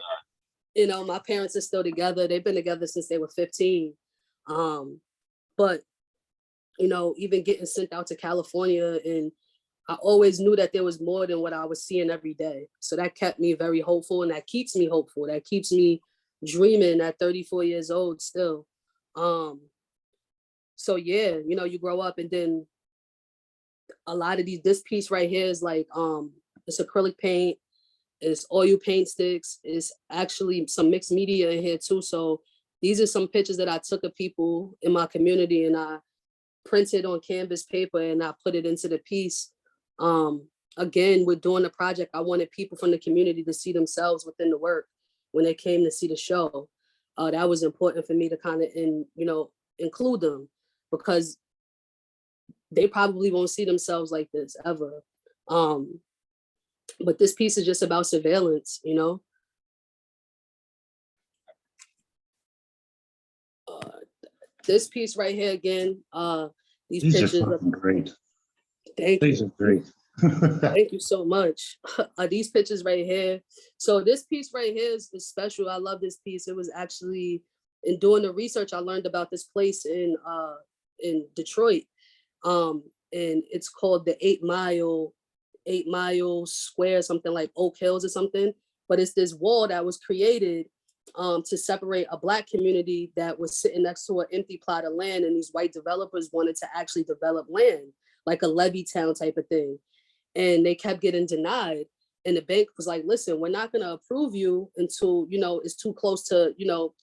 My parents are still together. They've been together since they were 15. But, even getting sent out to California, and I always knew that there was more than what I was seeing every day. So that kept me very hopeful, and that keeps me hopeful. That keeps me dreaming at 34 years old still. So yeah, you grow up, and then a lot of this piece right here is like, it's acrylic paint. It's oil paint sticks. It's actually some mixed media in here too. So these are some pictures that I took of people in my community, and I printed on canvas paper, and I put it into the piece. Again, with doing the project, I wanted people from the community to see themselves within the work when they came to see the show. That was important for me to kind of include them, because they probably won't see themselves like this ever. But this piece is just about surveillance, This piece right here again, these These are pictures. fucking great. Thank These you. are great. Thank you so much. These pictures right here. So this piece right here is special. I love this piece. It was actually in doing the research, I learned about this place in Detroit. And it's called the 8 Mile Square, something like Oak Hills or something. But it's this wall that was created to separate a Black community that was sitting next to an empty plot of land, and these white developers wanted to actually develop land, like a levee town type of thing. And they kept getting denied. And the bank was like, listen, we're not gonna approve you until, you know, it's too close to, you know,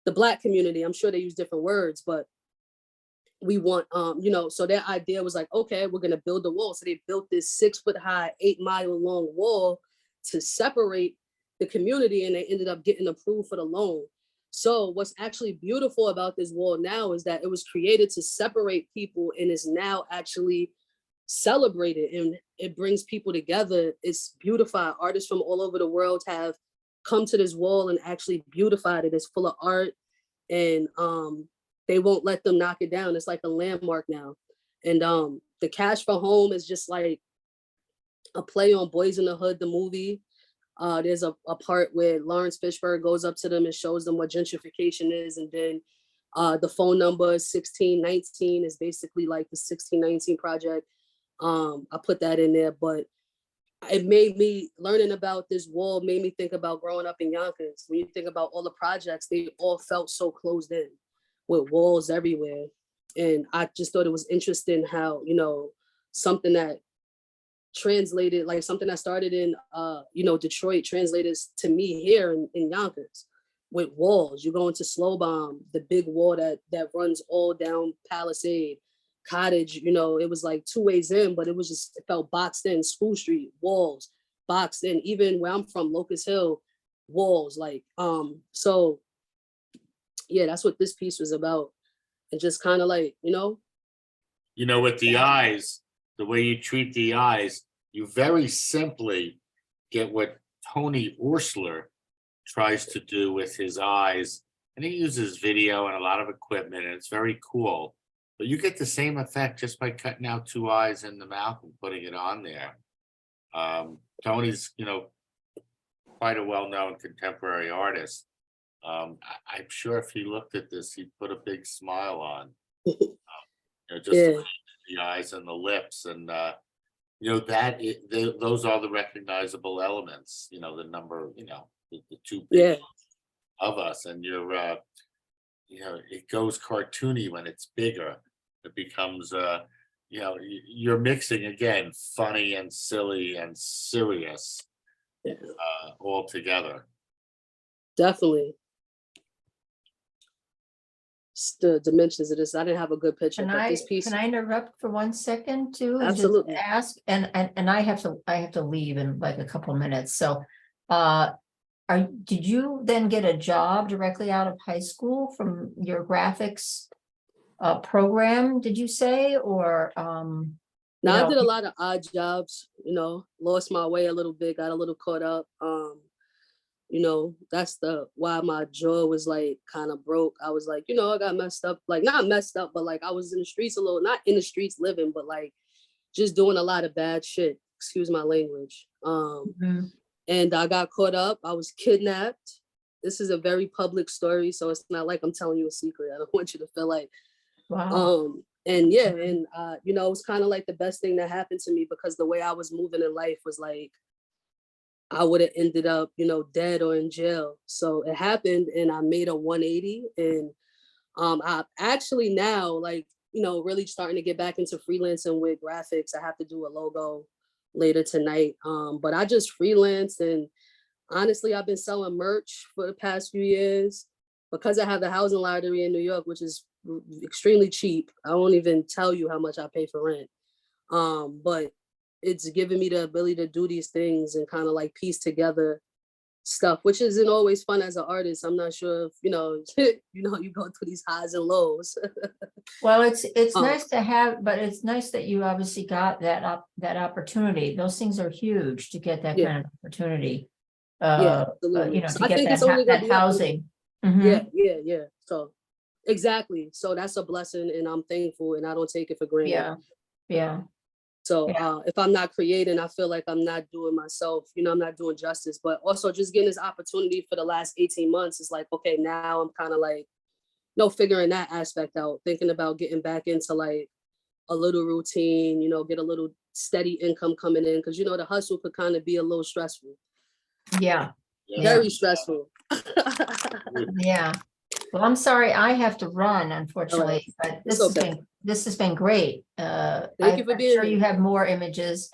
the Black community. I'm sure they use different words, but we want, you know, so their idea was like, okay, we're gonna build a wall. So they built this 6-foot high, 8-mile long wall to separate the community, and they ended up getting approved for the loan. So what's actually beautiful about this wall now is that it was created to separate people and is now actually celebrated, and it brings people together. It's beautified. Artists from all over the world have come to this wall and actually beautified it. It's full of art, and they won't let them knock it down. It's like a landmark now. And the Cash for Home is just like a play on Boys in the Hood, the movie. There's a part where Lawrence Fishburne goes up to them and shows them what gentrification is. And then the phone number 1619 is basically like the 1619 project. I put that in there, but it made me, learning about this wall made me think about growing up in Yonkers. When you think about all the projects, they all felt so closed in with walls everywhere. And I just thought it was interesting how, you know, something that translated, like something that started in, you know, Detroit translated to me here in Yonkers with walls. You go into Slow Bomb, the big wall that runs all down Palisade, Cottage, you know, it was like 2 ways in, but it was just, it felt boxed in. School Street, walls, boxed in. Even where I'm from, Locust Hill, walls, like, so yeah, that's what this piece was about. And just kind of like, you know. You know, with the eyes, the way you treat the eyes, you very simply get what Tony Orsler tries to do with his eyes. And he uses video and a lot of equipment, and it's very cool. But you get the same effect just by cutting out 2 eyes in the mouth and putting it on there. Tony's, you know, quite a well-known contemporary artist. I'm sure if he looked at this, he'd put a big smile on. You know, just Yeah. the eyes and the lips, and you know, those are the recognizable elements. You know, the number, you know, the 2 Yeah. pictures of us, and you're, you know, it goes cartoony when it's bigger. It becomes, you know, you're mixing again funny and silly and serious all together. Definitely. It's the dimensions of this. I didn't have a good picture, but this piece. Can I interrupt for 1 second too? And just Absolutely. ask, and I have to leave in like a couple minutes. So, did you then get a job directly out of high school from your graphics program, did you say, or Now, I did a lot of odd jobs, you know, lost my way a little bit, got a little caught up. You know, that's why my jaw was like kind of broke. I was like, you know, I got messed up, like not messed up, but like I was in the streets a little, not in the streets living, but like just doing a lot of bad shit. Excuse my language. And I got caught up. I was kidnapped. This is a very public story, so it's not like I'm telling you a secret. I don't want you to feel like, wow. and yeah, and you know, it was kind of like the best thing that happened to me, because the way I was moving in life was like, I would have ended up, you know, dead or in jail. So it happened, and I made a 180. And I actually now, like, you know, really starting to get back into freelancing with graphics. I have to do a logo later tonight. But I just freelanced, and honestly, I've been selling merch for the past few years because I have the housing lottery in New York, which is extremely cheap. I won't even tell you how much I pay for rent. But it's given me the ability to do these things and kind of like piece together stuff, which isn't always fun as an artist. I'm not sure if, you know, you go through these highs and lows. Well, it's nice to have, but it's nice that you obviously got that opportunity. Those things are huge to get that kind of opportunity. Yeah, absolutely. You know, So to I get think it's only that housing. Yeah. So Exactly. So that's a blessing, and I'm thankful, and I don't take it for granted. Yeah, yeah, So yeah. if I'm not creating, I feel like I'm not doing myself, I'm not doing justice. But also just getting this opportunity for the last 18 months is like, okay, now I'm kind of like, figuring that aspect out, thinking about getting back into like a little routine, get a little steady income coming in. Cause the hustle could kind of be a little stressful. Yeah, Yeah. Very stressful. yeah. Well, I'm sorry, I have to run, unfortunately, but It's okay. this has been great. Thank you for I'm being sure here. you have more images.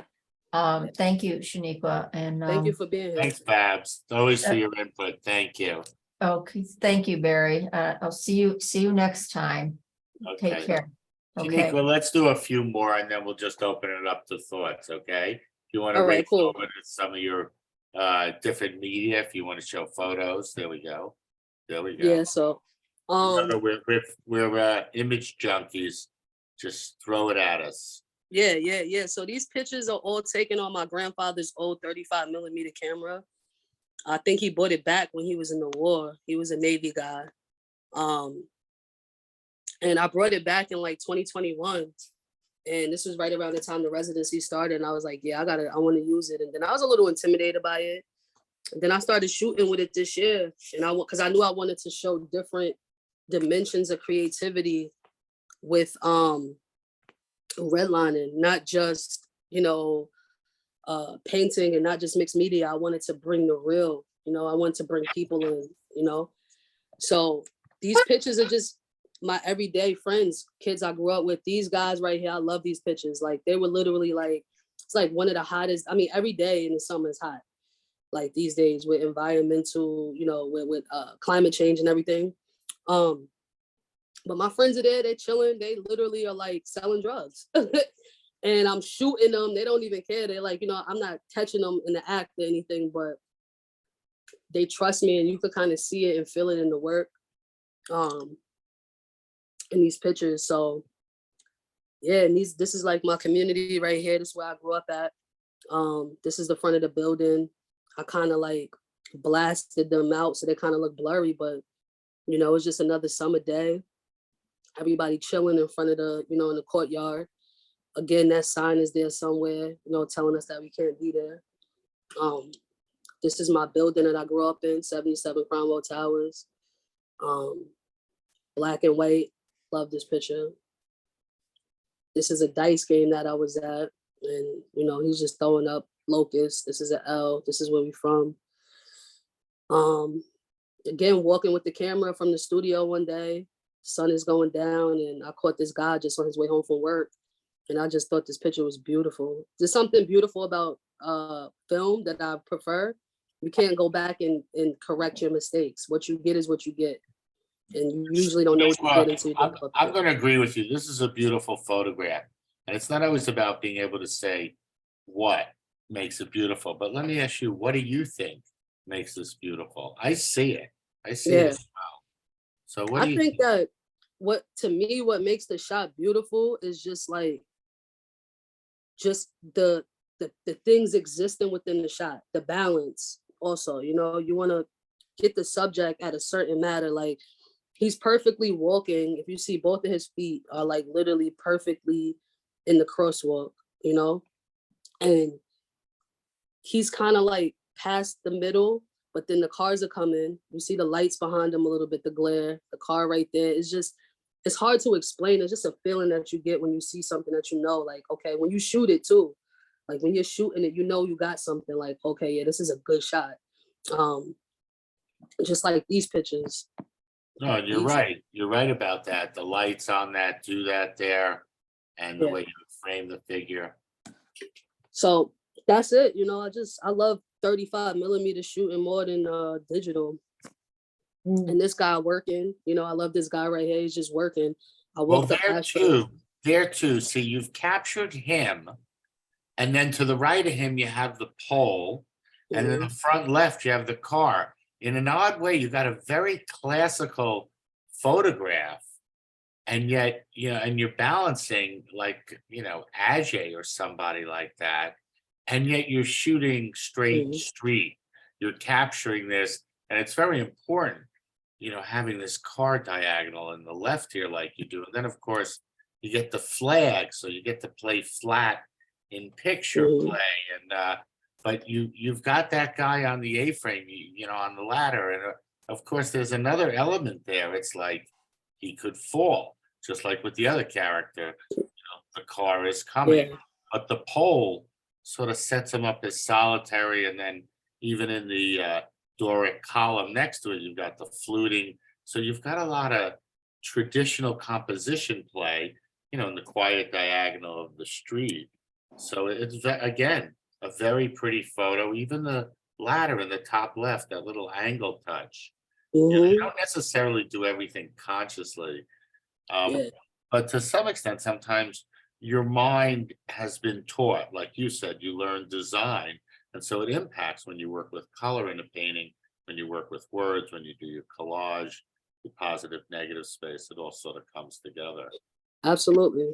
Thank you, Shanequa, and, Thank you for being here. Thanks, Babs. Always for your input. Thank you. okay, thank you, Barry. I'll see you next time. Take Okay. care. Okay, Shanequa, let's do a few more and then we'll just open it up to thoughts, okay? If you want to All right, race cool. over to some of your different media, if you want to show photos, there we go. There we go. Yeah, so Remember, we're image junkies. Just throw it at us. yeah. So these pictures are all taken on my grandfather's old 35mm camera. I think he bought it back when he was in the war. He was a Navy guy. And I brought it back in like 2021. And this was right around the time the residency started. And I was like, yeah, I want to use it. And then I was a little intimidated by it. And then I started shooting with it this year. And because I knew I wanted to show different dimensions of creativity with redlining, not just, painting and not just mixed media. I wanted to bring the real, I wanted to bring people in. So these pictures are just my everyday friends, kids I grew up with. These guys right here, I love these pictures. Like they were literally like, it's like one of the hottest. I mean, every day in the summer is hot. Like these days with environmental, with climate change and everything. But my friends are there, they're chilling. They literally are like selling drugs. And I'm shooting them. They don't even care. They're like, I'm not catching them in the act or anything, but they trust me, and you could kind of see it and feel it in the work. In these pictures. So yeah, and this is like my community right here. This is where I grew up at. This is the front of the building. I kind of like blasted them out so they kind of look blurry, but it's just another summer day. Everybody chilling in front of the, in the courtyard. Again, that sign is there somewhere, telling us that we can't be there. This is my building that I grew up in, 77 Cromwell Towers. Black and white. Love this picture. This is a dice game that I was at, and he's just throwing up locusts. This is an L. This is where we from. Again, walking with the camera from the studio one day. Sun is going down, and I caught this guy just on his way home from work, and I just thought this picture was beautiful. There's something beautiful about film that I prefer. You can't go back and correct your mistakes. What you get is what you get. And you usually don't know what you get until you look up. I'm going to agree with you. This is a beautiful photograph. And it's not always about being able to say what makes it beautiful. But let me ask you, what do you think makes this beautiful? I see it. I see it as well. So what do you think? That what makes the shot beautiful is just like, just the things existing within the shot, the balance also, you want to get the subject at a certain matter. Like, he's perfectly walking. If you see, both of his feet are like literally perfectly in the crosswalk, and he's kind of like past the middle, but then the cars are coming. You see the lights behind him a little bit, the glare, the car right there. It's hard to explain. It's just a feeling that you get when you see something that like, okay, when you shoot it too, like when you're shooting it, you got something like, okay, yeah, this is a good shot. Just like these pictures. No, you're right. You're right about that. The lights on that do that there, and the way you frame the figure. So that's it. I love 35mm shooting more than digital. And this guy working, I love this guy right here. He's just working. There too. See, you've captured him, and then to the right of him, you have the pole, and then the front left, you have the car. In an odd way, you got a very classical photograph, and yet, and you're balancing like, Ajay or somebody like that, and yet you're shooting straight street. You're capturing this, and it's very important. having this car diagonal in the left here like you do. And then, of course, you get the flag, so you get to play flat in picture play. And but you've got that guy on the A-frame, on the ladder. And of course, there's another element there. It's like he could fall, just like with the other character. The car is coming, but the pole sort of sets him up as solitary. And then even in the Doric column next to it, you've got the fluting. So you've got a lot of traditional composition play, in the quiet diagonal of the street. So it's, again, a very pretty photo. Even the ladder in the top left, that little angle touch. You don't necessarily do everything consciously. But to some extent, sometimes your mind has been taught, like you said, you learn design. And so it impacts when you work with color in a painting, when you work with words, when you do your collage, the positive, negative space, it all sort of comes together. Absolutely.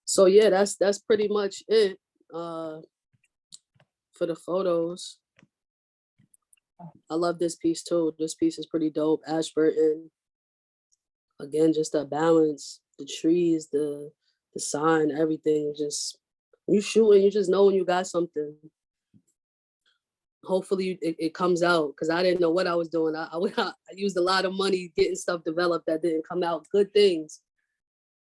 So yeah, that's pretty much it for the photos. I love this piece too. This piece is pretty dope. Ashburton. Again, just the balance, the trees, the sign, everything. Just you shoot and you just know when you got something. Hopefully it comes out, because I didn't know what I was doing. I used a lot of money getting stuff developed that didn't come out. Good things.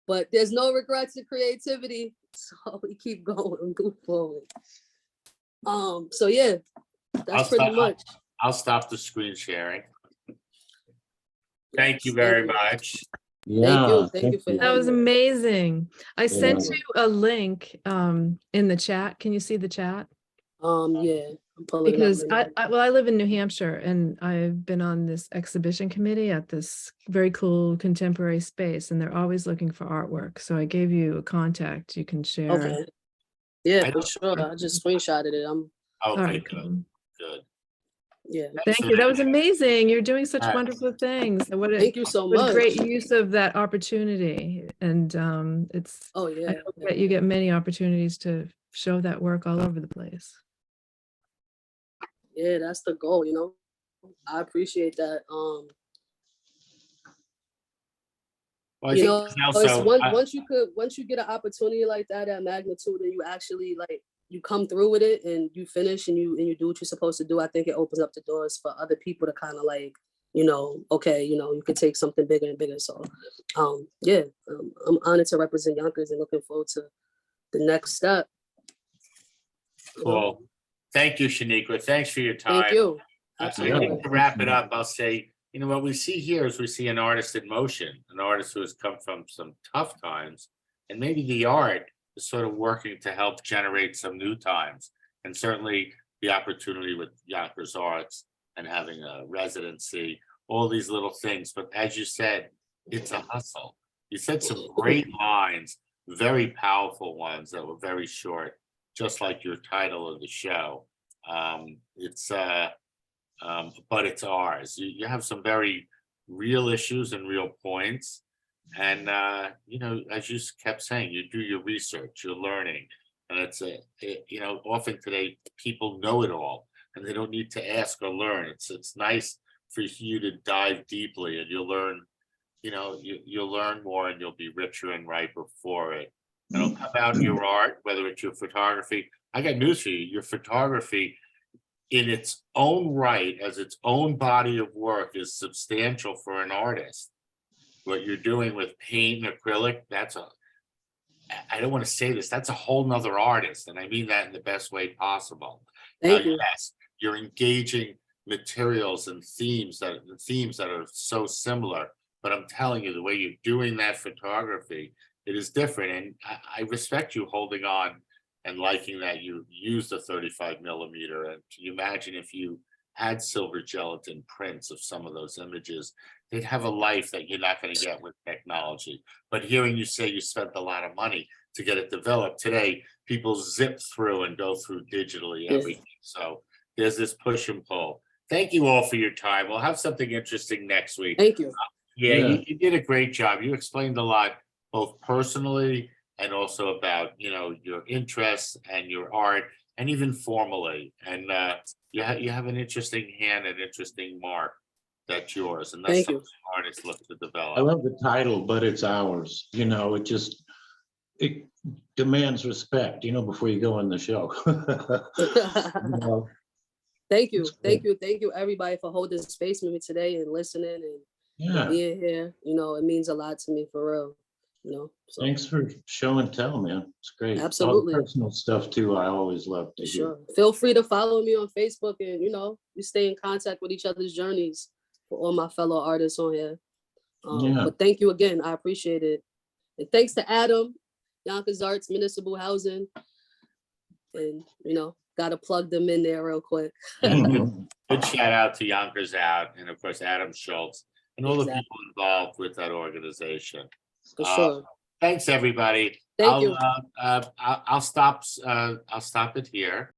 But there's no regrets in creativity. So we keep going and move forward. So yeah, that's pretty much. I'll stop the screen sharing. Thank you very much. Yeah, Thank you for That was amazing. I sent Yeah. you a link in the chat. Can you see the chat? Yeah, I'm pulling Because it up right now. I live in New Hampshire, and I've been on this exhibition committee at this very cool contemporary space, and they're always looking for artwork. So I gave you a contact you can share. Okay. Yeah, for sure. I just screenshotted it. All Okay, right, good. cool. Good. Yeah. Thank you. That was amazing. You're doing such All right. wonderful things. And Thank you so what a much. great use of that opportunity. And it's, Oh yeah. I hope that you get many opportunities to show that work all over the place. Yeah, that's the goal, I appreciate that. Well, I You think know, there's it's also, once you get an opportunity like that at magnitude, and you actually you come through with it and you finish and you do what you're supposed to do, I think it opens up the doors for other people to kind of okay, you could take something bigger and bigger. So yeah, I'm honored to represent Yonkers and looking forward to the next step. cool. Thank you, Shanequa. Thanks for your time. Thank you. I Absolutely. think to wrap it up, I'll say, what we see here is we see an artist in motion, an artist who has come from some tough times, and maybe the art is sort of working to help generate some new times. And certainly the opportunity with Yonkers Arts and having a residency, all these little things. But as you said, it's a hustle. You said some great lines, very powerful ones that were very short, just like your title of the show. But it's ours. You have some very real issues and real points. And, as you kept saying, you do your research, you're learning. And often today people know it all and they don't need to ask or learn. It's nice for you to dive deeply, and you'll learn, you'll learn more, and you'll be richer and riper for it. It'll come out in your art, whether it's your photography. I got news for you. Your photography in its own right, as its own body of work, is substantial for an artist. What you're doing with paint and acrylic, I don't want to say this, that's a whole nother artist. And I mean that in the best way possible. Thank you. Yes, you're engaging materials and themes that are so similar. But I'm telling you, the way you're doing that photography, it is different. And I respect you holding on and liking that you use the 35 millimeter. And can you imagine if you had silver gelatin prints of some of those images, they'd have a life that you're not going to get with technology. But hearing you say you spent a lot of money to get it developed, today people zip through and go through digitally everything. So there's this push and pull. Thank you all for your time. We'll have something interesting next week. Thank you. Yeah. You did a great job. You explained a lot, both personally and also about, your interests and your art, and even formally. And you have an interesting hand, an interesting mark. that's yours, and that's Thank you. something artists look to I develop. love the title, but it's ours. You know, it demands respect, you know, before you go in the show. You know, Thank you, it's thank good. you, thank you, everybody, for holding space with me today and listening and Yeah, being here. You know, it means a lot to me for real. You know, so thanks for show and tell, man. It's great. All Absolutely. the personal stuff too, I always love to hear. sure. Feel free to follow me on Facebook, and you know, we stay in contact with each other's journeys for all my fellow artists on here. Yeah. But thank you again. I appreciate it. And thanks to Adam, Yonkers Arts, Municipal Housing. And, you know, got to plug them in there real quick. Good shout out to Yonkers Out, and of course, Adam Schultz, and all the Exactly. people involved with that organization. For sure. Thanks, everybody. Thank you. I'll stop it here.